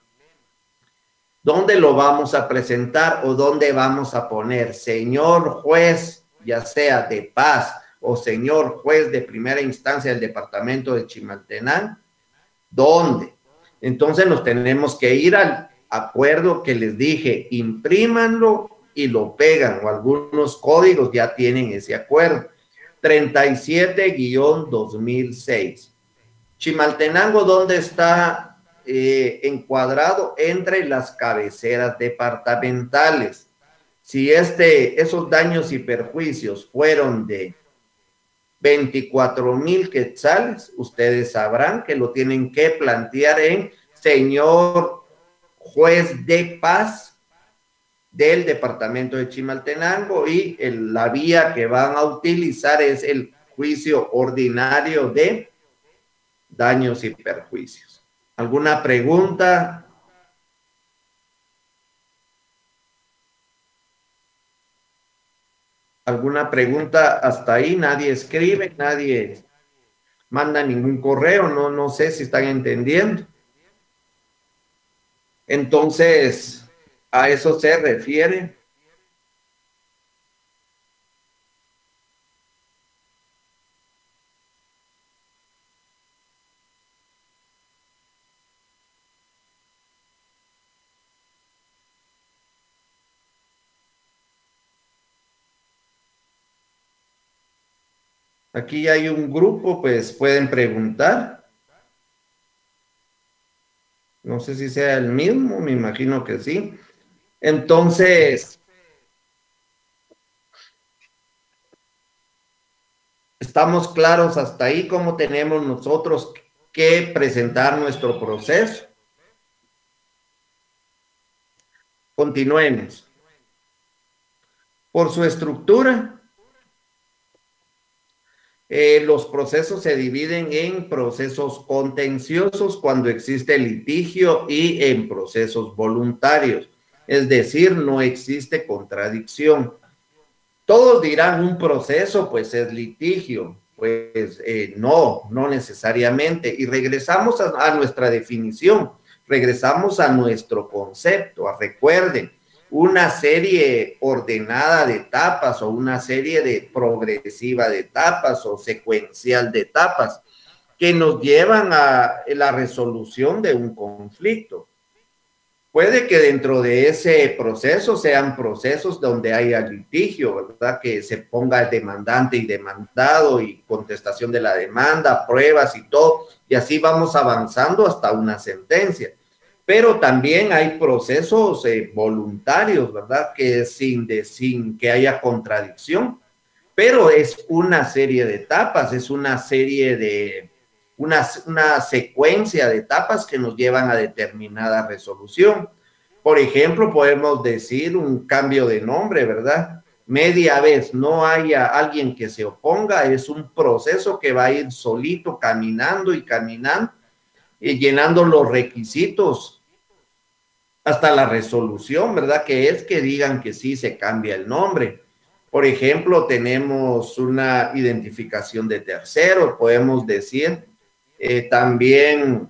¿Dónde lo vamos a presentar o dónde vamos a poner? Señor juez, ya sea de paz o señor juez de primera instancia del departamento de Chimaltenango, ¿dónde? Entonces nos tenemos que ir al acuerdo que les dije, imprímanlo y lo pegan, o algunos códigos ya tienen ese acuerdo. 37-2006. Chimaltenango, ¿dónde está encuadrado? Entre las cabeceras departamentales. Si esos daños y perjuicios fueron de 24,000 quetzales, ustedes sabrán que lo tienen que plantear en señor juez de paz del departamento de Chimaltenango y la vía que van a utilizar es el juicio ordinario de daños y perjuicios. ¿Alguna pregunta? ¿Alguna pregunta hasta ahí? Nadie escribe, nadie manda ningún correo, no sé si están entendiendo. Entonces, a eso se refiere. Aquí hay un grupo, pues pueden preguntar. No sé si sea el mismo, me imagino que sí. Entonces, ¿estamos claros hasta ahí cómo tenemos nosotros que presentar nuestro proceso? Continuemos. Por su estructura, los procesos se dividen en procesos contenciosos cuando existe litigio y en procesos voluntarios. Es decir, no existe contradicción. Todos dirán un proceso, pues es litigio. Pues no necesariamente. Y regresamos a nuestra definición, regresamos a nuestro concepto. Recuerden, una serie ordenada de etapas o una serie progresiva de etapas o secuencial de etapas. que nos llevan a la resolución de un conflicto. Puede que dentro de ese proceso sean procesos donde haya litigio, ¿verdad? Que se ponga el demandante y demandado y contestación de la demanda, pruebas y todo, y así vamos avanzando hasta una sentencia. Pero también hay procesos voluntarios, ¿verdad? Que sin que haya contradicción, pero es una serie de etapas, es una serie de una secuencia de etapas que nos llevan a determinada resolución. Por ejemplo, podemos decir un cambio de nombre, ¿verdad? Media vez no haya alguien que se oponga, es un proceso que va a ir solito caminando y caminando y llenando los requisitos hasta la resolución, ¿verdad? Que es que digan que sí se cambia el nombre. Por ejemplo, tenemos una identificación de terceros, podemos decir también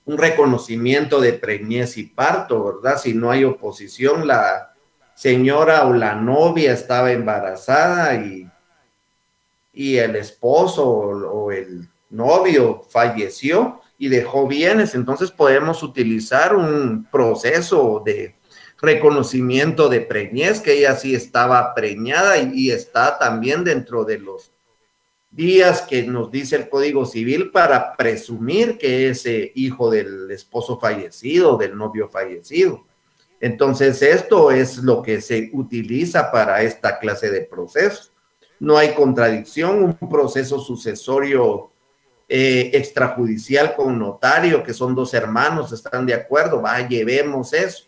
un reconocimiento de preñez y parto, ¿verdad? Si no hay oposición, la señora o la novia estaba embarazada y el esposo o el novio falleció y dejó bienes, entonces podemos utilizar un proceso de reconocimiento de preñez, que ella sí estaba preñada y está también dentro de los días que nos dice el Código Civil para presumir que es hijo del esposo fallecido, del novio fallecido. Entonces, esto es lo que se utiliza para esta clase de procesos. No hay contradicción, un proceso sucesorio extrajudicial con notario, que son dos hermanos, están de acuerdo, va, llevemos eso.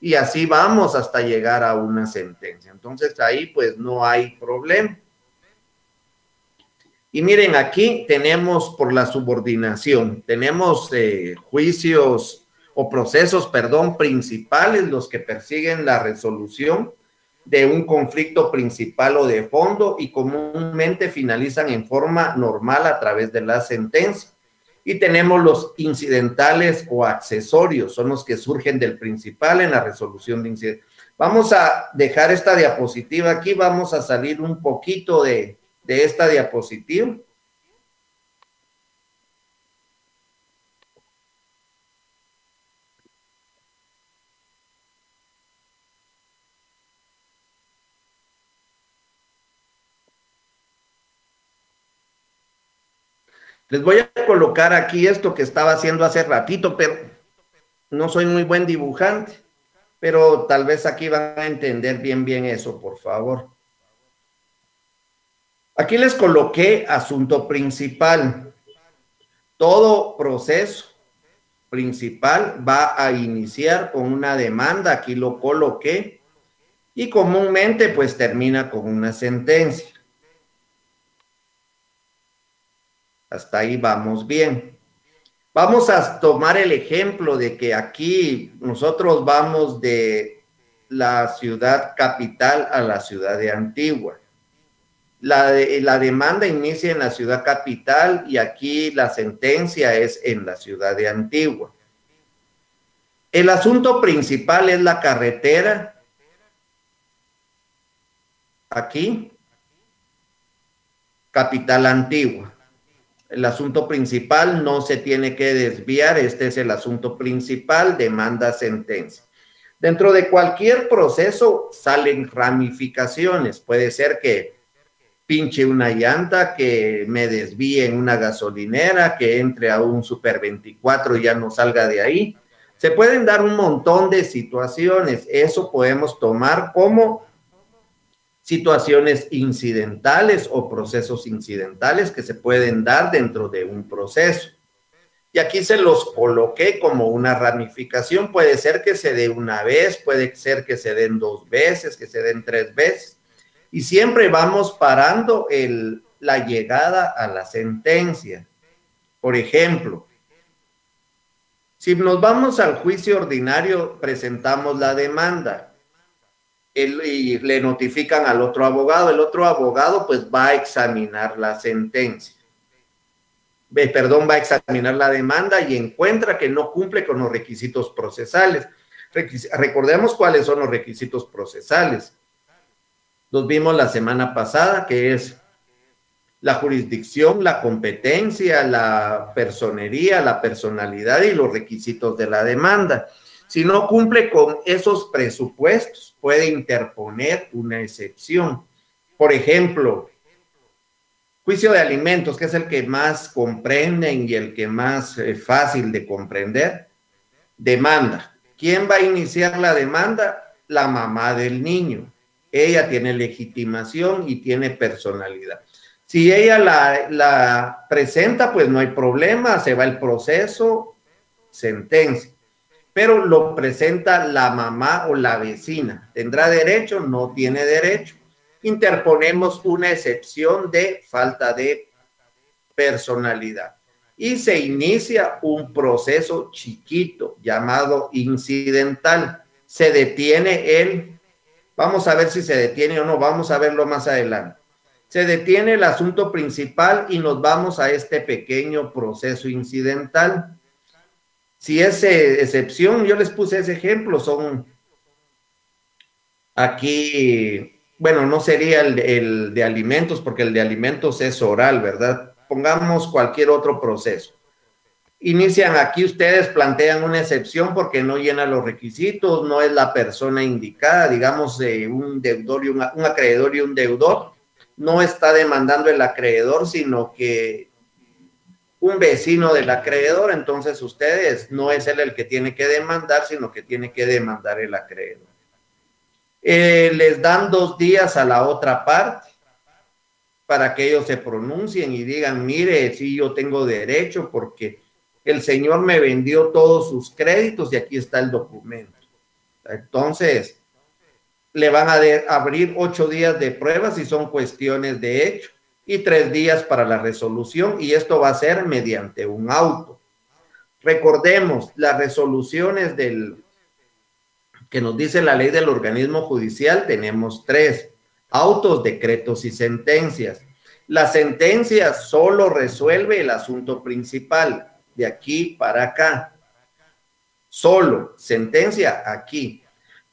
Y así vamos hasta llegar a una sentencia. Entonces, ahí pues no hay problema. Y miren, aquí tenemos por la subordinación, tenemos juicios o procesos, perdón, principales, los que persiguen la resolución de un conflicto principal o de fondo y comúnmente finalizan en forma normal a través de la sentencia. Y tenemos los incidentales o accesorios, son los que surgen del principal en la resolución de incidentes. Vamos a dejar esta diapositiva aquí, vamos a salir un poquito de esta diapositiva. Les voy a colocar aquí esto que estaba haciendo hace ratito, pero no soy muy buen dibujante, pero tal vez aquí van a entender bien eso, por favor. Aquí les coloqué asunto principal. Todo proceso principal va a iniciar con una demanda, aquí lo coloqué, y comúnmente pues termina con una sentencia. Hasta ahí vamos bien. Vamos a tomar el ejemplo de que aquí nosotros vamos de la ciudad capital a la ciudad de Antigua. La demanda inicia en la ciudad capital y aquí la sentencia es en la ciudad de Antigua. El asunto principal es la carretera. Aquí, capital Antigua. El asunto principal no se tiene que desviar, este es el asunto principal, demanda, sentencia. Dentro de cualquier proceso salen ramificaciones, puede ser que pinche una llanta, que me desvíe en una gasolinera, que entre a un Super 24 y ya no salga de ahí. Se pueden dar un montón de situaciones, eso podemos tomar como situaciones incidentales o procesos incidentales que se pueden dar dentro de un proceso. Y aquí se los coloqué como una ramificación. Puede ser que se dé una vez, puede ser que se den 2 veces, que se den 3 veces. Y siempre vamos parando la llegada a la sentencia. Por ejemplo, si nos vamos al juicio ordinario, presentamos la demanda. Y le notifican al otro abogado, el otro abogado pues va a examinar la sentencia, va a examinar la demanda y encuentra que no cumple con los requisitos procesales. Recordemos cuáles son los requisitos procesales. Los vimos la semana pasada, que es la jurisdicción, la competencia, la personería, la personalidad y los requisitos de la demanda. Si no cumple con esos presupuestos, puede interponer una excepción. Por ejemplo, juicio de alimentos, que es el que más comprenden y el que más fácil de comprender. Demanda. ¿Quién va a iniciar la demanda? La mamá del niño. Ella tiene legitimación y tiene personalidad. Si ella la presenta, pues no hay problema, se va el proceso, sentencia. Pero lo presenta la mamá o la vecina. ¿Tendrá derecho? No tiene derecho. Interponemos una excepción de falta de personalidad y se inicia un proceso chiquito llamado incidental. Se detiene vamos a ver si se detiene o no, vamos a verlo más adelante. Se detiene el asunto principal y nos vamos a este pequeño proceso incidental. Si es excepción, yo les puse ese ejemplo, son aquí, bueno, no sería el de alimentos, porque el de alimentos es oral, ¿verdad? Pongamos cualquier otro proceso. Inician aquí, ustedes plantean una excepción porque no llena los requisitos, no es la persona indicada, digamos, un deudor y un acreedor y un deudor. No está demandando el acreedor, sino que un vecino del acreedor, entonces ustedes, no es él el que tiene que demandar, sino que tiene que demandar el acreedor. Les dan 2 días a la otra parte para que ellos se pronuncien y digan, mire, sí, yo tengo derecho porque el señor me vendió todos sus créditos y aquí está el documento. Entonces, le van a abrir 8 días de pruebas si son cuestiones de hecho y 3 días para la resolución, y esto va a ser mediante un auto. Recordemos, las resoluciones que nos dice la ley del organismo judicial, tenemos 3: autos, decretos y sentencias. La sentencia solo resuelve el asunto principal, de aquí para acá. Solo, sentencia aquí.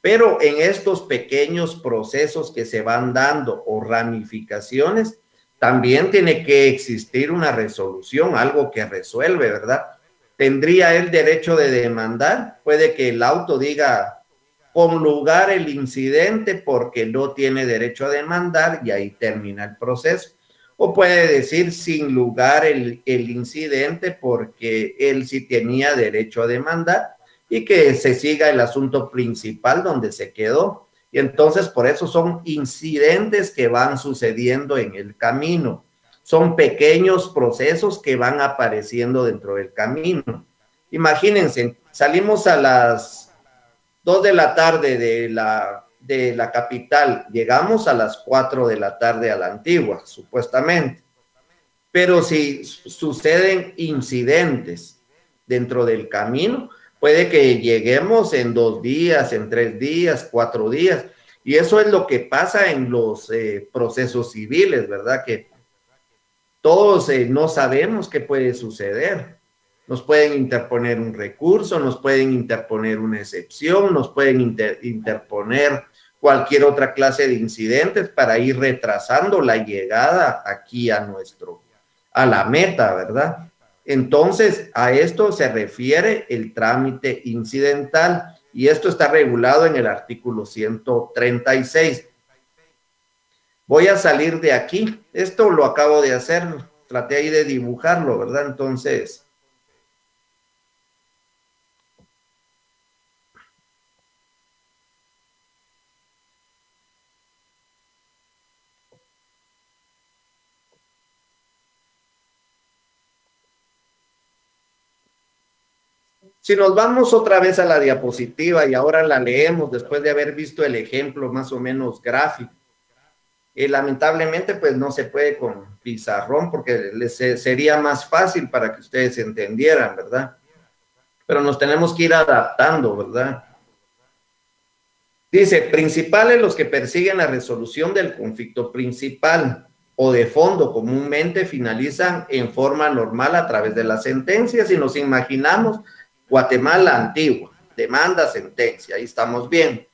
Pero en estos pequeños procesos que se van dando o ramificaciones, también tiene que existir una resolución, algo que resuelve, ¿verdad? ¿Tendría el derecho de demandar? Puede que el auto diga con lugar el incidente porque no tiene derecho a demandar y ahí termina el proceso. O puede decir sin lugar el incidente porque él sí tenía derecho a demandar y que se siga el asunto principal donde se quedó. Y entonces por eso son incidentes que van sucediendo en el camino. Son pequeños procesos que van apareciendo dentro del camino. Imagínense, salimos a las 2 de la tarde de la capital, llegamos a las 4 de la tarde a la Antigua, supuestamente. Pero si suceden incidentes dentro del camino, puede que lleguemos en 2 días, en 3 días, 4 días. Y eso es lo que pasa en los procesos civiles, ¿verdad? Que todos no sabemos qué puede suceder. Nos pueden interponer un recurso, nos pueden interponer una excepción, nos pueden interponer cualquier otra clase de incidentes para ir retrasando la llegada aquí a la meta, ¿verdad? Entonces, a esto se refiere el trámite incidental y esto está regulado en el artículo 136. Voy a salir de aquí. Esto lo acabo de hacer, traté ahí de dibujarlo, ¿verdad? Entonces, si nos vamos otra vez a la diapositiva y ahora la leemos después de haber visto el ejemplo más o menos gráfico. Lamentablemente, pues no se puede con pizarrón porque sería más fácil para que ustedes entendieran, ¿verdad? Pero nos tenemos que ir adaptando, ¿verdad? Dice, principales los que persiguen la resolución del conflicto principal o de fondo comúnmente finalizan en forma normal a través de las sentencias. Si nos imaginamos Guatemala antigua, demanda, sentencia, ahí estamos bien.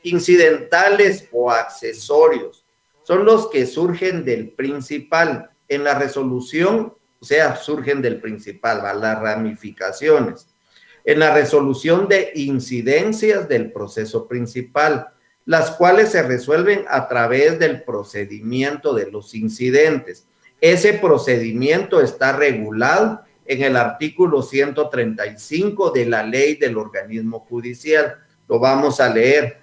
Incidentales o accesorios son los que surgen del principal. En la resolución, o sea, surgen del principal, ¿va? Las ramificaciones. En la resolución de incidencias del proceso principal, las cuales se resuelven a través del procedimiento de los incidentes. Ese procedimiento está regulado en el artículo 135 de la ley del organismo judicial. Lo vamos a leer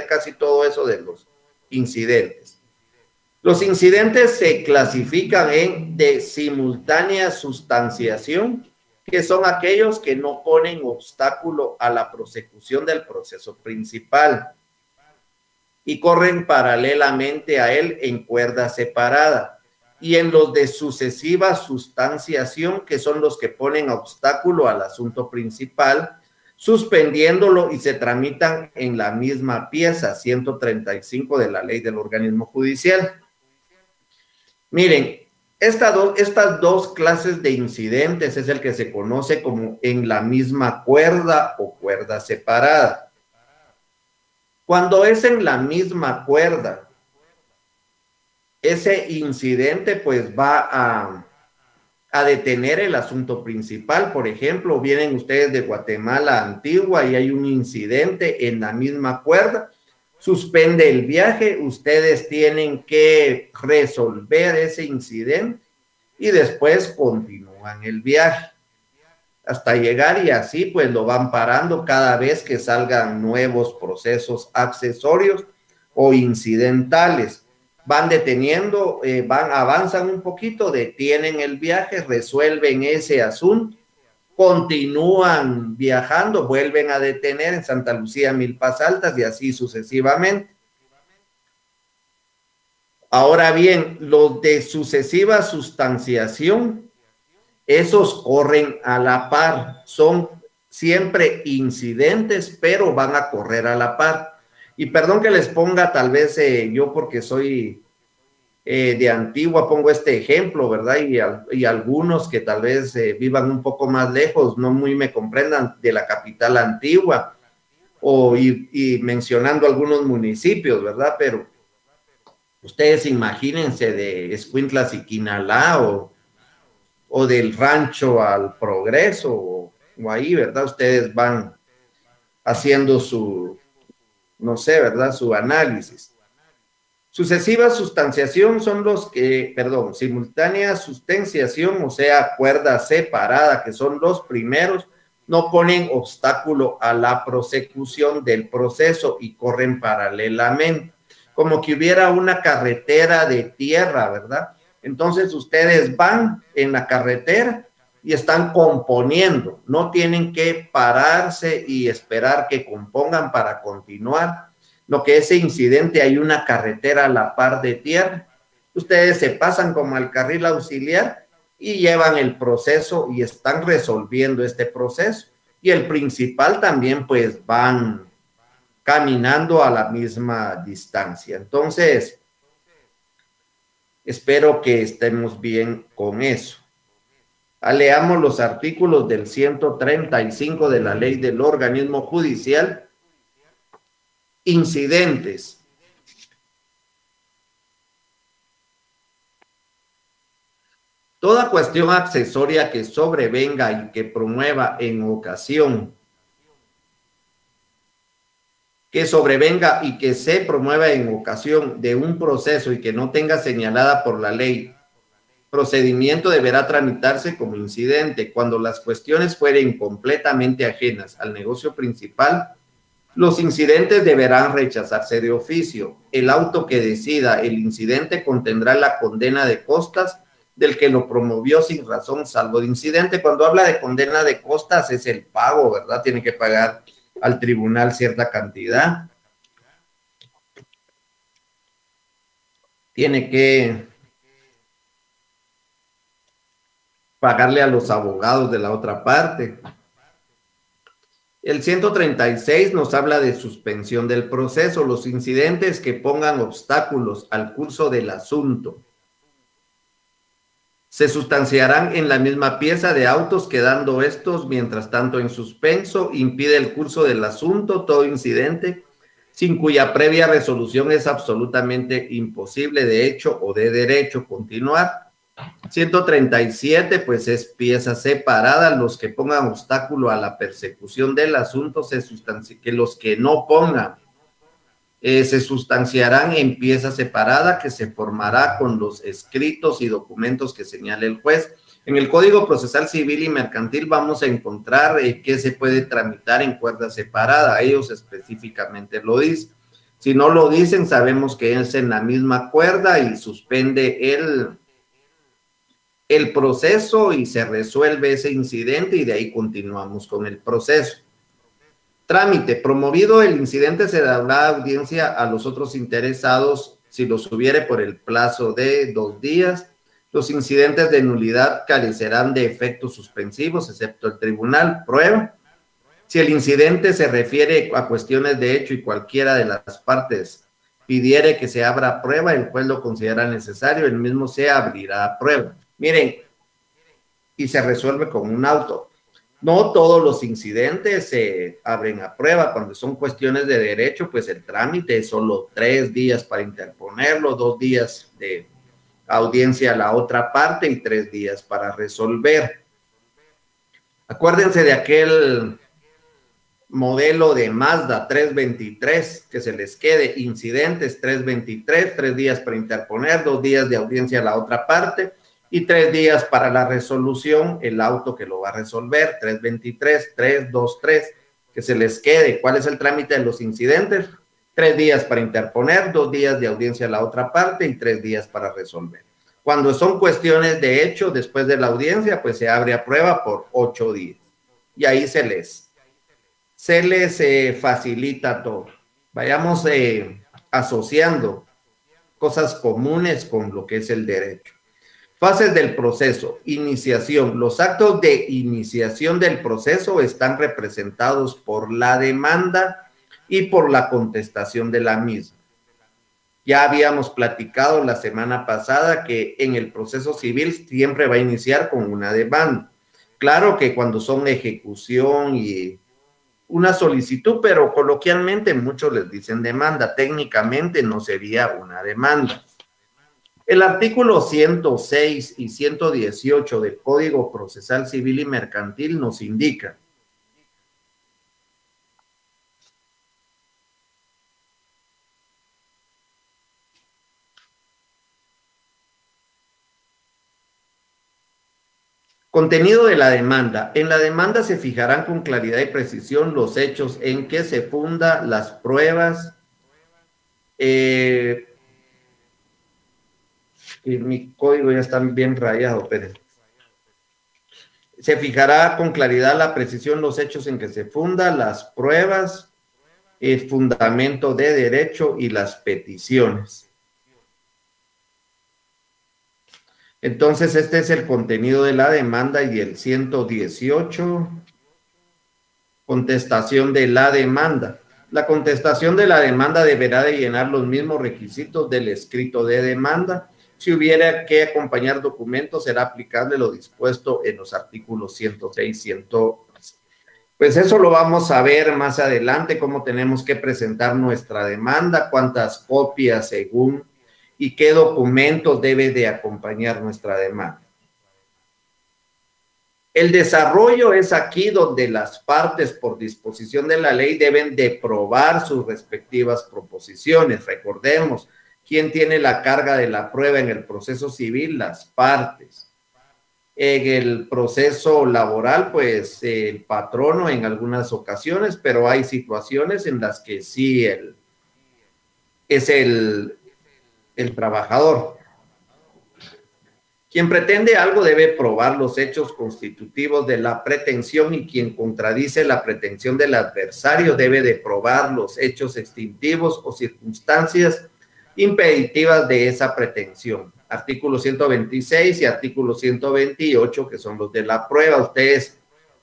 casi todo eso de los incidentes. Los incidentes se clasifican en de simultánea sustanciación, que son aquellos que no ponen obstáculo a la prosecución del proceso principal y corren paralelamente a él en cuerda separada, y en los de sucesiva sustanciación, que son los que ponen obstáculo al asunto principal, suspendiéndolo y se tramitan en la misma pieza, 135 de la ley del organismo judicial. Miren, estas dos clases de incidentes es el que se conoce como en la misma cuerda o cuerda separada. Cuando es en la misma cuerda, ese incidente pues va a detener el asunto principal. Por ejemplo, vienen ustedes de Guatemala a Antigua y hay un incidente en la misma cuerda, suspende el viaje, ustedes tienen que resolver ese incidente y después continúan el viaje hasta llegar, y así pues lo van parando cada vez que salgan nuevos procesos accesorios o incidentales. Van deteniendo, avanzan un poquito, detienen el viaje, resuelven ese asunto, continúan viajando, vuelven a detener en Santa Lucía, Milpas Altas y así sucesivamente. Ahora bien, los de sucesiva sustanciación, esos corren a la par, son siempre incidentes, pero van a correr a la par. Y perdón que les ponga tal vez yo porque soy de Antigua, pongo este ejemplo, ¿verdad? Y algunos que tal vez vivan un poco más lejos, no muy me comprendan, de la capital Antigua, y mencionando algunos municipios, ¿verdad? Pero ustedes imagínense de Escuintla, Siquinalá, o del Rancho al Progreso, o ahí, ¿verdad? Ustedes van haciendo su, no sé, ¿verdad? Su análisis. Sucesiva sustanciación son los que, perdón, simultánea sustanciación, o sea, cuerda separada, que son los primeros, no ponen obstáculo a la prosecución del proceso y corren paralelamente, como que hubiera una carretera de tierra, ¿verdad? Entonces ustedes van en la carretera y están componiendo, no tienen que pararse y esperar que compongan para continuar. Lo que ese incidente, hay una carretera a la par de tierra, ustedes se pasan como al carril auxiliar y llevan el proceso y están resolviendo este proceso, y el principal también pues van caminando a la misma distancia. Entonces, espero que estemos bien con eso. Leamos los artículos del 135 de la ley del organismo judicial. Incidentes. Toda cuestión accesoria que sobrevenga y que promueva en ocasión, que sobrevenga y que se promueva en ocasión de un proceso y que no tenga señalada por la ley procedimiento, deberá tramitarse como incidente. Cuando las cuestiones fueren completamente ajenas al negocio principal, los incidentes deberán rechazarse de oficio. El auto que decida el incidente contendrá la condena de costas del que lo promovió sin razón salvo de incidente. Cuando habla de condena de costas es el pago, ¿verdad? Tiene que pagar al tribunal cierta cantidad. Tiene que pagarle a los abogados de la otra parte. El 136 nos habla de suspensión del proceso, los incidentes que pongan obstáculos al curso del asunto. Se sustanciarán en la misma pieza de autos, quedando estos, mientras tanto, en suspenso, impide el curso del asunto, todo incidente, sin cuya previa resolución es absolutamente imposible de hecho o de derecho continuar. 137, pues es pieza separada. Los que pongan obstáculo a la persecución del asunto, que los que no pongan, se sustanciarán en pieza separada que se formará con los escritos y documentos que señale el juez. En el Código Procesal Civil y Mercantil vamos a encontrar que se puede tramitar en cuerda separada. Ellos específicamente lo dicen. Si no lo dicen, sabemos que es en la misma cuerda y suspende el proceso y se resuelve ese incidente y de ahí continuamos con el proceso. Trámite. Promovido el incidente, se dará audiencia a los otros interesados si los hubiere por el plazo de 2 días. Los incidentes de nulidad carecerán de efectos suspensivos, excepto el tribunal. Prueba. Si el incidente se refiere a cuestiones de hecho y cualquiera de las partes pidiere que se abra prueba, el juez lo considera necesario, el mismo se abrirá a prueba. Miren, y se resuelve con un auto. No todos los incidentes se abren a prueba. Cuando son cuestiones de derecho, pues el trámite es solo 3 días para interponerlo, 2 días de audiencia a la otra parte y 3 días para resolver. Acuérdense de aquel modelo de Mazda 323, que se les quede incidentes 323, 3 días para interponer, 2 días de audiencia a la otra parte y 3 días para la resolución, el auto que lo va a resolver, 323, 323, que se les quede. ¿Cuál es el trámite de los incidentes? 3 días para interponer, 2 días de audiencia a la otra parte y 3 días para resolver. Cuando son cuestiones de hecho, después de la audiencia, pues se abre a prueba por 8 días. Y ahí se les facilita todo. Vayamos asociando cosas comunes con lo que es el derecho. Fases del proceso. Iniciación. Los actos de iniciación del proceso están representados por la demanda y por la contestación de la misma. Ya habíamos platicado la semana pasada que en el proceso civil siempre va a iniciar con una demanda. Claro que cuando son ejecución y una solicitud, pero coloquialmente muchos les dicen demanda, técnicamente no sería una demanda. El artículo 106 y 118 del Código Procesal Civil y Mercantil nos indica: contenido de la demanda. En la demanda se fijarán con claridad y precisión los hechos en que se funda, las pruebas, y mi código ya está bien rayado, pero se fijará con claridad, la precisión, los hechos en que se funda, las pruebas, el fundamento de derecho y las peticiones. Entonces, este es el contenido de la demanda. Y el 118, contestación de la demanda. La contestación de la demanda deberá de llenar los mismos requisitos del escrito de demanda. Si hubiera que acompañar documentos, será aplicable lo dispuesto en los artículos 106 y 111. Pues eso lo vamos a ver más adelante, cómo tenemos que presentar nuestra demanda, cuántas copias según y qué documentos debe de acompañar nuestra demanda. El desarrollo es aquí donde las partes, por disposición de la ley, deben de probar sus respectivas proposiciones. Recordemos, ¿quién tiene la carga de la prueba en el proceso civil? Las partes. En el proceso laboral, pues el patrono en algunas ocasiones, pero hay situaciones en las que sí es el trabajador. Quien pretende algo debe probar los hechos constitutivos de la pretensión, y quien contradice la pretensión del adversario debe de probar los hechos extintivos o circunstancias impeditivas de esa pretensión. Artículo 126 y artículo 128, que son los de la prueba. Ustedes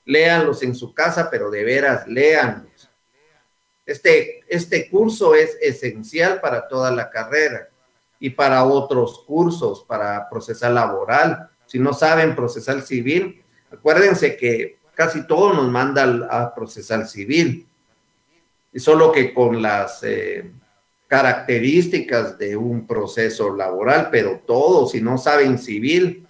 léanlos en su casa, pero de veras léanlos. Este curso es esencial para toda la carrera y para otros cursos, para procesal laboral. Si no saben procesal civil, acuérdense que casi todo nos manda a procesal civil. Y solo que con las características de un proceso laboral, pero todo, si no saben civil,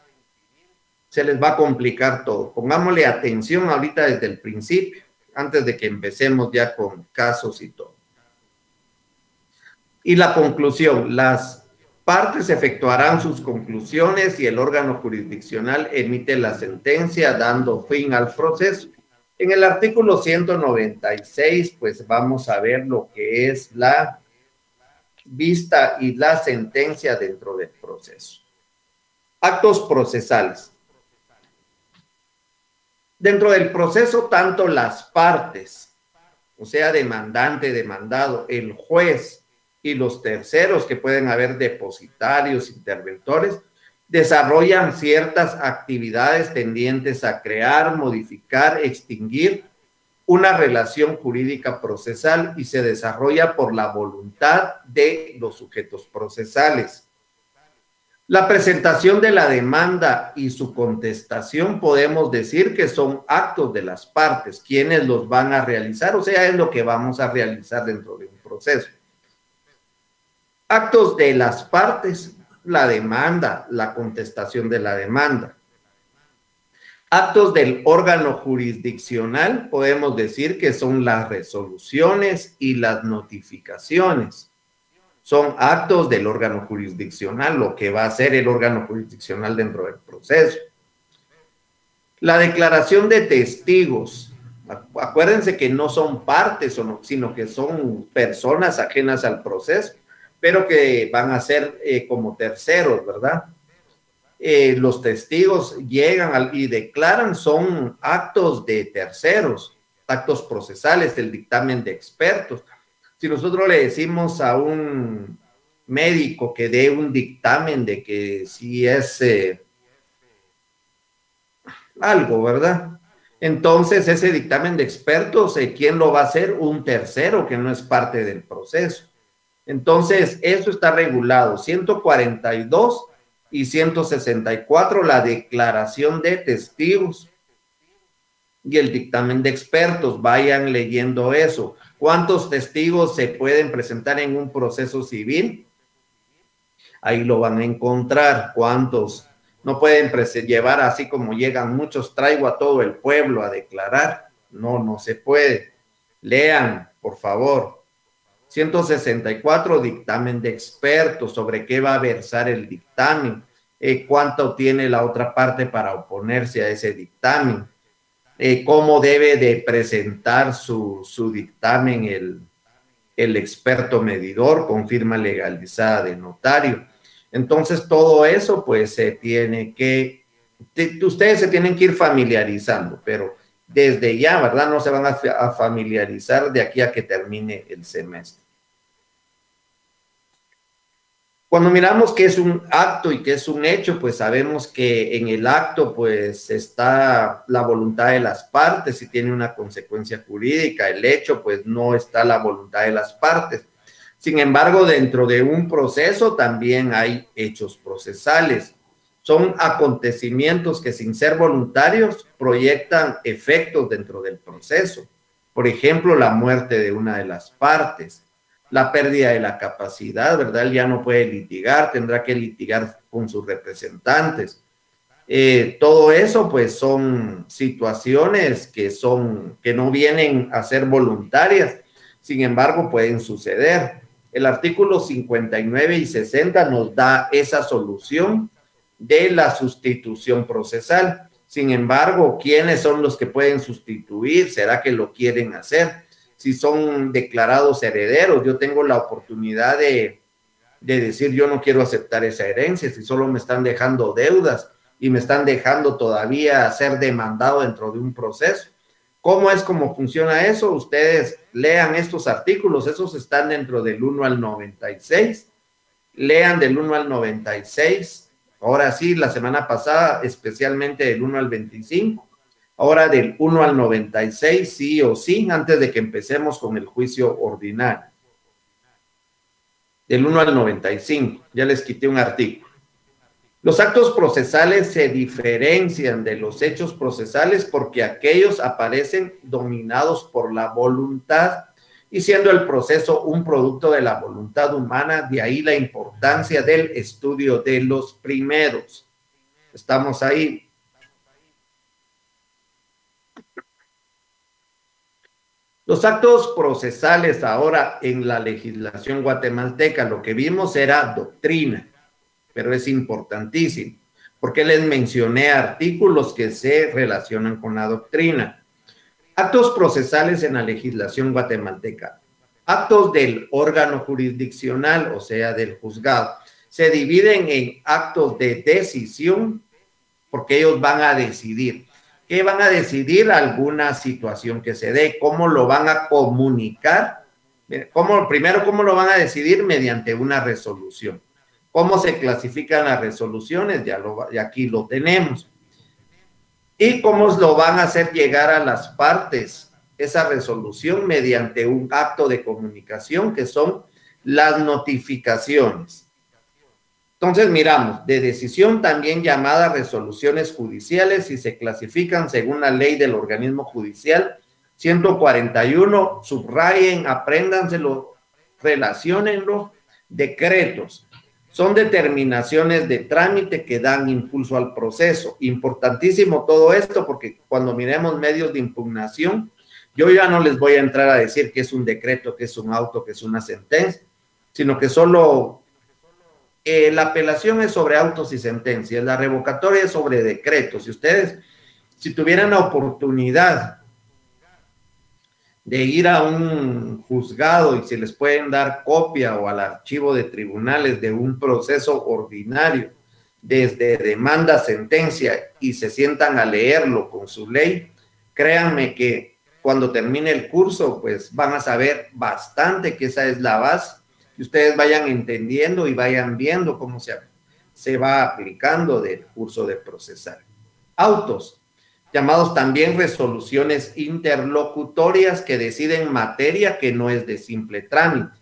se les va a complicar todo. Pongámosle atención ahorita desde el principio, antes de que empecemos ya con casos y todo. Y la conclusión, las partes efectuarán sus conclusiones y el órgano jurisdiccional emite la sentencia dando fin al proceso. En el artículo 196, pues vamos a ver lo que es la vista y la sentencia dentro del proceso. Actos procesales. Dentro del proceso, tanto las partes, o sea, demandante, demandado, el juez y los terceros, que pueden haber depositarios, interventores, desarrollan ciertas actividades tendientes a crear, modificar, extinguir una relación jurídica procesal y se desarrolla por la voluntad de los sujetos procesales. La presentación de la demanda y su contestación podemos decir que son actos de las partes, quienes los van a realizar, o sea, es lo que vamos a realizar dentro de un proceso. Actos de las partes, la demanda, la contestación de la demanda. Actos del órgano jurisdiccional, podemos decir que son las resoluciones y las notificaciones. Son actos del órgano jurisdiccional, lo que va a hacer el órgano jurisdiccional dentro del proceso. La declaración de testigos. Acuérdense que no son partes, sino que son personas ajenas al proceso, pero que van a ser como terceros, ¿verdad? Los testigos llegan y declaran, son actos de terceros, actos procesales, el dictamen de expertos. Si nosotros le decimos a un médico que dé un dictamen de que si es algo, ¿verdad? Entonces ese dictamen de expertos, ¿quién lo va a hacer? Un tercero que no es parte del proceso. Entonces, eso está regulado, 142 y 164, la declaración de testigos y el dictamen de expertos. Vayan leyendo eso. ¿Cuántos testigos se pueden presentar en un proceso civil? Ahí lo van a encontrar. ¿Cuántos? No pueden llevar así como llegan muchos, traigo a todo el pueblo a declarar. No, no se puede. Lean, por favor. 164, dictamen de expertos, sobre qué va a versar el dictamen, cuánto tiene la otra parte para oponerse a ese dictamen, cómo debe de presentar su dictamen el experto medidor con firma legalizada de notario. Entonces, todo eso, pues, ustedes se tienen que ir familiarizando, pero desde ya, ¿verdad? No se van a familiarizar de aquí a que termine el semestre. Cuando miramos qué es un acto y qué es un hecho, pues sabemos que en el acto pues está la voluntad de las partes y tiene una consecuencia jurídica. El hecho pues no está la voluntad de las partes. Sin embargo, dentro de un proceso también hay hechos procesales. Son acontecimientos que sin ser voluntarios proyectan efectos dentro del proceso. Por ejemplo, la muerte de una de las partes. La pérdida de la capacidad, ¿verdad? Él ya no puede litigar, tendrá que litigar con sus representantes. Todo eso, pues, son situaciones que no vienen a ser voluntarias, sin embargo, pueden suceder. El artículo 59 y 60 nos da esa solución de la sustitución procesal. Sin embargo, ¿quiénes son los que pueden sustituir? ¿Será que lo quieren hacer? Si son declarados herederos, yo tengo la oportunidad de decir yo no quiero aceptar esa herencia, si solo me están dejando deudas y me están dejando todavía ser demandado dentro de un proceso. ¿Cómo funciona eso? Ustedes lean estos artículos, esos están dentro del 1 al 96. Lean del 1 al 96. Ahora sí, la semana pasada, especialmente del 1 al 25. Ahora del 1 al 96, sí o sí, antes de que empecemos con el juicio ordinario. Del 1 al 95, ya les quité un artículo. Los actos procesales se diferencian de los hechos procesales porque aquellos aparecen dominados por la voluntad y siendo el proceso un producto de la voluntad humana, de ahí la importancia del estudio de los primeros. Estamos ahí. Los actos procesales ahora en la legislación guatemalteca, lo que vimos era doctrina, pero es importantísimo, porque les mencioné artículos que se relacionan con la doctrina. Actos procesales en la legislación guatemalteca. Actos del órgano jurisdiccional, o sea, del juzgado, se dividen en actos de decisión, porque ellos van a decidir. ¿Qué van a decidir? Alguna situación que se dé. ¿Cómo lo van a comunicar? Primero, ¿cómo lo van a decidir? Mediante una resolución. ¿Cómo se clasifican las resoluciones? Ya aquí lo tenemos. ¿Y cómo lo van a hacer llegar a las partes esa resolución? Mediante un acto de comunicación que son las notificaciones. Entonces miramos, de decisión también llamada resoluciones judiciales y se clasifican según la ley del organismo judicial 141, subrayen, apréndanselo, relaciónenlo, decretos. Son determinaciones de trámite que dan impulso al proceso. Importantísimo todo esto porque cuando miremos medios de impugnación, yo ya no les voy a entrar a decir que es un decreto, que es un auto, que es una sentencia, sino que solo la apelación es sobre autos y sentencias, la revocatoria es sobre decretos. Y ustedes, si tuvieran la oportunidad de ir a un juzgado y se les pueden dar copia o al archivo de tribunales de un proceso ordinario, desde demanda, sentencia, y se sientan a leerlo con su ley, créanme que cuando termine el curso, pues van a saber bastante que esa es la base, que ustedes vayan entendiendo y vayan viendo cómo se va aplicando del curso de procesal. Autos, llamados también resoluciones interlocutorias que deciden materia que no es de simple trámite.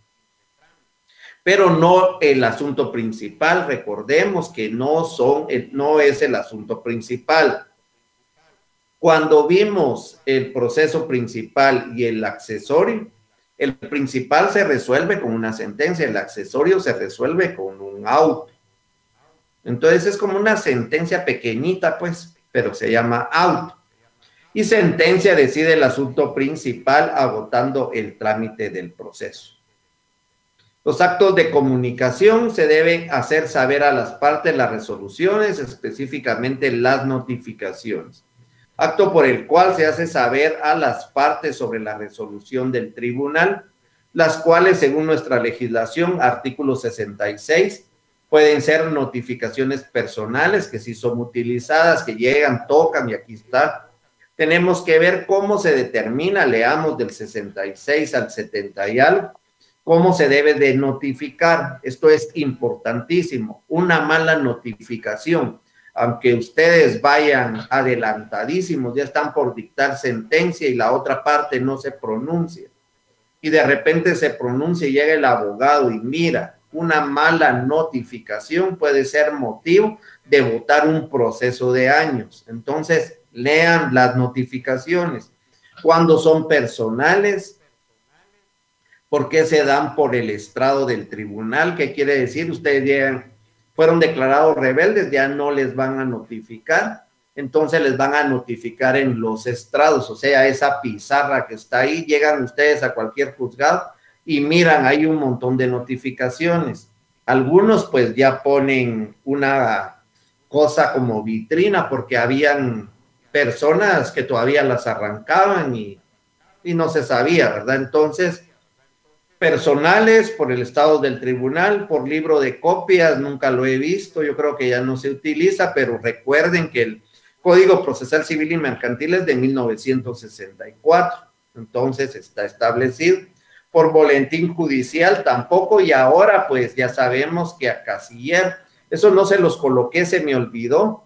Pero no el asunto principal, recordemos que no es el asunto principal. Cuando vimos el proceso principal y el accesorio, el principal se resuelve con una sentencia, el accesorio se resuelve con un auto. Entonces es como una sentencia pequeñita, pues, pero se llama auto. Y sentencia decide el asunto principal agotando el trámite del proceso. Los actos de comunicación se deben hacer saber a las partes las resoluciones, específicamente las notificaciones. Acto por el cual se hace saber a las partes sobre la resolución del tribunal, las cuales, según nuestra legislación, artículo 66, pueden ser notificaciones personales que sí son utilizadas, que llegan, tocan y aquí está. Tenemos que ver cómo se determina, leamos del 66 al 70 y algo, cómo se debe de notificar. Esto es importantísimo. Una mala notificación, aunque ustedes vayan adelantadísimos, ya están por dictar sentencia y la otra parte no se pronuncia. Y de repente se pronuncia y llega el abogado y mira, una mala notificación puede ser motivo de votar un proceso de años. Entonces, lean las notificaciones. Cuando son personales, ¿por qué se dan por el estrado del tribunal? ¿Qué quiere decir? Ustedes llegan, fueron declarados rebeldes, ya no les van a notificar, entonces les van a notificar en los estrados, o sea, esa pizarra que está ahí, llegan ustedes a cualquier juzgado y miran, hay un montón de notificaciones. Algunos pues ya ponen una cosa como vitrina porque habían personas que todavía las arrancaban y no se sabía, ¿verdad? Entonces, personales por el estado del tribunal, por libro de copias, nunca lo he visto, yo creo que ya no se utiliza, pero recuerden que el Código Procesal Civil y Mercantil es de 1964, entonces está establecido. Por boletín judicial tampoco, y ahora pues ya sabemos que a casiller, eso no se los coloqué, se me olvidó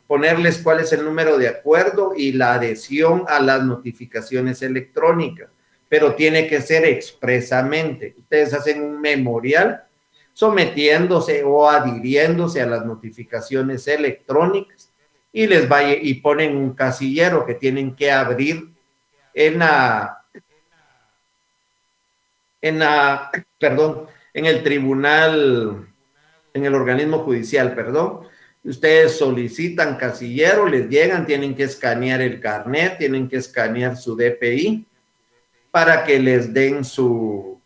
ponerles cuál es el número de acuerdo y la adhesión a las notificaciones electrónicas, pero tiene que ser expresamente. Ustedes hacen un memorial sometiéndose o adhiriéndose a las notificaciones electrónicas y ponen un casillero que tienen que abrir en la en la, perdón, en el tribunal, en el organismo judicial, perdón. Ustedes solicitan casillero, les llegan, tienen que escanear el carnet, tienen que escanear su DPI para que les den su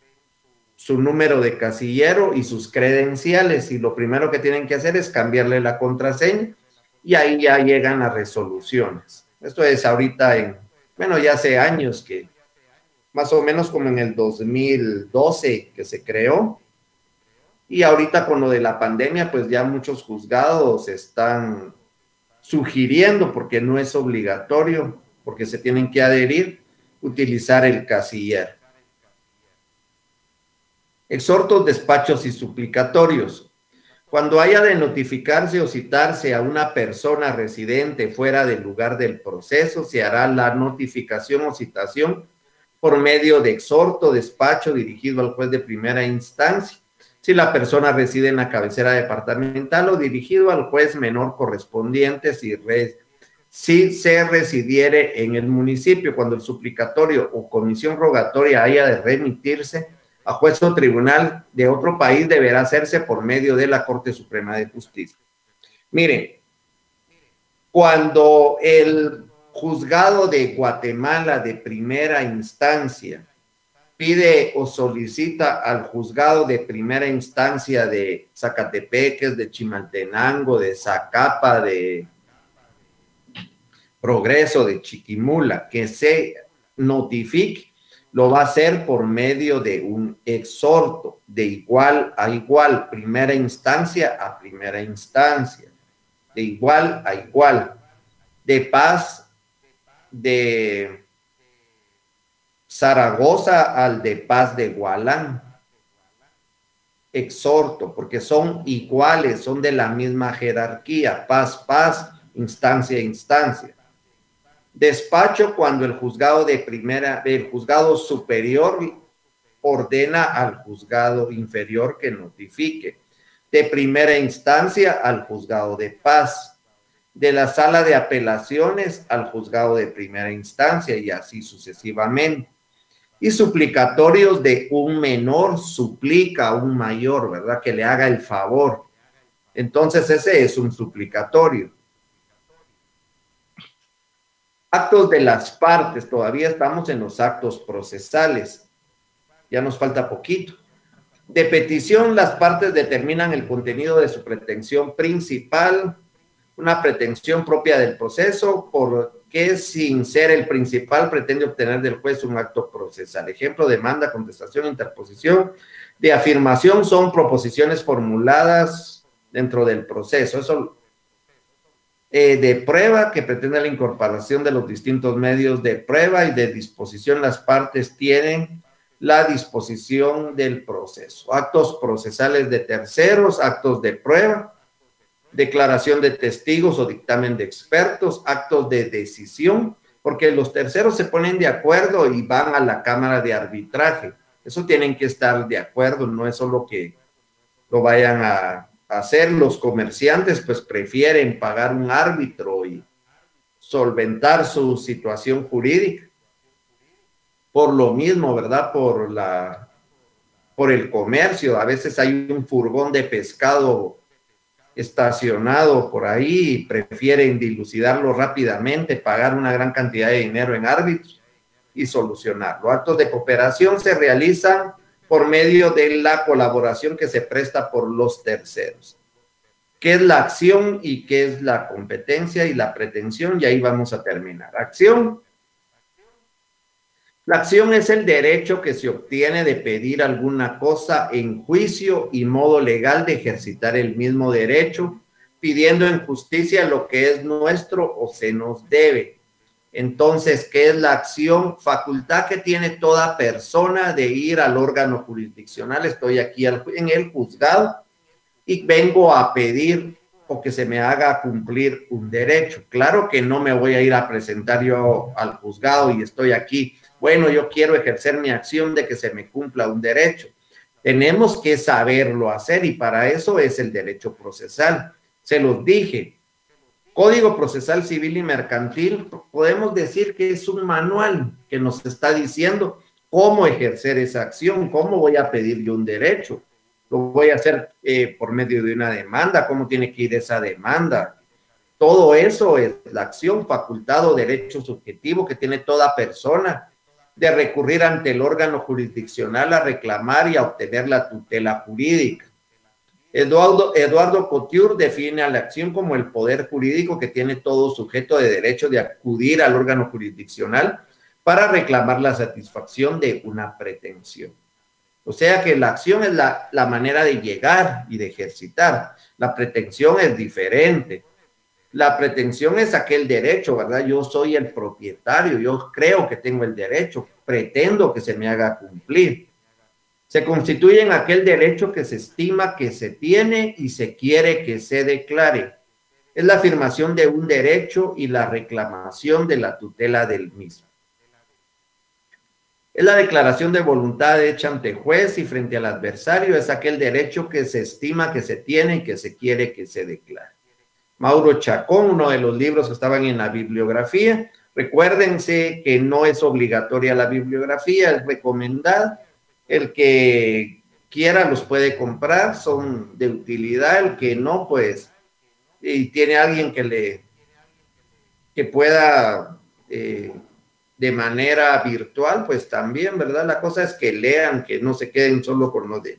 número de casillero y sus credenciales. Y lo primero que tienen que hacer es cambiarle la contraseña y ahí ya llegan las resoluciones. Esto es ahorita bueno, ya hace años que, más o menos como en el 2012 que se creó. Y ahorita con lo de la pandemia, pues ya muchos juzgados están sugiriendo, porque no es obligatorio, porque se tienen que adherir, utilizar el casillero. Exhortos, despachos y suplicatorios. Cuando haya de notificarse o citarse a una persona residente fuera del lugar del proceso, se hará la notificación o citación por medio de exhorto, despacho dirigido al juez de primera instancia, si la persona reside en la cabecera departamental, o dirigido al juez menor correspondiente si se residiere en el municipio. Cuando el suplicatorio o comisión rogatoria haya de remitirse a juez o tribunal de otro país, deberá hacerse por medio de la Corte Suprema de Justicia. Miren, cuando el juzgado de Guatemala de primera instancia pide o solicita al juzgado de primera instancia de Zacatepeques, de Chimaltenango, de Zacapa, de Progreso, de Chiquimula, que se notifique, lo va a hacer por medio de un exhorto de igual a igual, primera instancia a primera instancia, de igual a igual, de paz de Zaragoza al de paz de Gualán. Exhorto, porque son iguales, son de la misma jerarquía, paz, paz, instancia, instancia. Despacho, cuando el juzgado el juzgado superior ordena al juzgado inferior que notifique. De primera instancia al juzgado de paz. De la sala de apelaciones al juzgado de primera instancia y así sucesivamente. Y suplicatorios, de un menor suplica a un mayor, ¿verdad? Que le haga el favor. Entonces ese es un suplicatorio. Actos de las partes, todavía estamos en los actos procesales. Ya nos falta poquito. De petición, las partes determinan el contenido de su pretensión principal, una pretensión propia del proceso, porque sin ser el principal pretende obtener del juez un acto procesal. Ejemplo: demanda, contestación, interposición. De afirmación son proposiciones formuladas dentro del proceso. Eso de prueba, que pretende la incorporación de los distintos medios de prueba, y de disposición, las partes tienen la disposición del proceso. Actos procesales de terceros, actos de prueba, declaración de testigos o dictamen de expertos, actos de decisión, porque los terceros se ponen de acuerdo y van a la cámara de arbitraje. Eso tienen que estar de acuerdo, no es solo que lo vayan a hacer. Los comerciantes pues prefieren pagar un árbitro y solventar su situación jurídica. Por lo mismo, ¿verdad? Por el comercio. A veces hay un furgón de pescado estacionado por ahí y prefieren dilucidarlo rápidamente, pagar una gran cantidad de dinero en árbitros y solucionarlo. Actos de cooperación se realizan por medio de la colaboración que se presta por los terceros. ¿Qué es la acción y qué es la competencia y la pretensión? Y ahí vamos a terminar. Acción. La acción es el derecho que se obtiene de pedir alguna cosa en juicio y modo legal de ejercitar el mismo derecho, pidiendo en justicia lo que es nuestro o se nos debe. Entonces, ¿qué es la acción? Facultad que tiene toda persona de ir al órgano jurisdiccional. Estoy aquí en el juzgado y vengo a pedir o que se me haga cumplir un derecho. Claro que no me voy a ir a presentar yo al juzgado y estoy aquí. Bueno, yo quiero ejercer mi acción de que se me cumpla un derecho. Tenemos que saberlo hacer y para eso es el derecho procesal. Se los dije. Código Procesal Civil y Mercantil, podemos decir que es un manual que nos está diciendo cómo ejercer esa acción, cómo voy a pedir yo un derecho. Lo voy a hacer por medio de una demanda, cómo tiene que ir esa demanda. Todo eso es la acción, facultad o derecho subjetivo que tiene toda persona de recurrir ante el órgano jurisdiccional a reclamar y a obtener la tutela jurídica. Eduardo Couture define a la acción como el poder jurídico que tiene todo sujeto de derecho de acudir al órgano jurisdiccional para reclamar la satisfacción de una pretensión. O sea que la acción es la manera de llegar y de ejercitar. La pretensión es diferente. La pretensión es aquel derecho, ¿verdad? Yo soy el propietario, yo creo que tengo el derecho, pretendo que se me haga cumplir. Se constituye en aquel derecho que se estima que se tiene y se quiere que se declare. Es la afirmación de un derecho y la reclamación de la tutela del mismo. Es la declaración de voluntad hecha ante juez y frente al adversario. Es aquel derecho que se estima que se tiene y que se quiere que se declare. Mauro Chacón, uno de los libros que estaban en la bibliografía. Recuérdense que no es obligatoria la bibliografía, es recomendada. El que quiera los puede comprar, son de utilidad. El que no, pues, y tiene alguien que pueda de manera virtual, pues también, ¿verdad? La cosa es que lean, que no se queden solo con lo de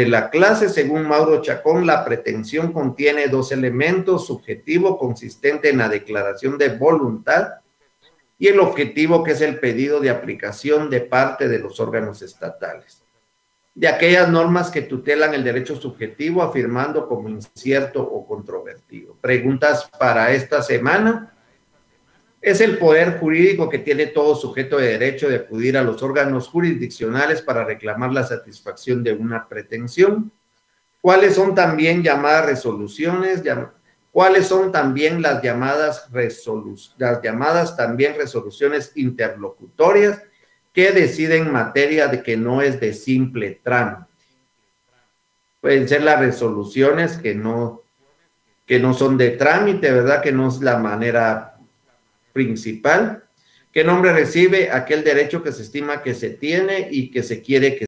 la clase. Según Mauro Chacón, la pretensión contiene dos elementos: subjetivo, consistente en la declaración de voluntad, y el objetivo, que es el pedido de aplicación de parte de los órganos estatales de aquellas normas que tutelan el derecho subjetivo, afirmando como incierto o controvertido. Preguntas para esta semana. Es el poder jurídico que tiene todo sujeto de derecho de acudir a los órganos jurisdiccionales para reclamar la satisfacción de una pretensión. ¿Cuáles son también llamadas resoluciones? ¿Cuáles son también las llamadas también resoluciones interlocutorias que deciden materia de que no es de simple trámite? Pueden ser las resoluciones que no son de trámite, ¿verdad? Que no es la manera principal. ¿Qué nombre recibe aquel derecho que se estima que se tiene y que se quiere que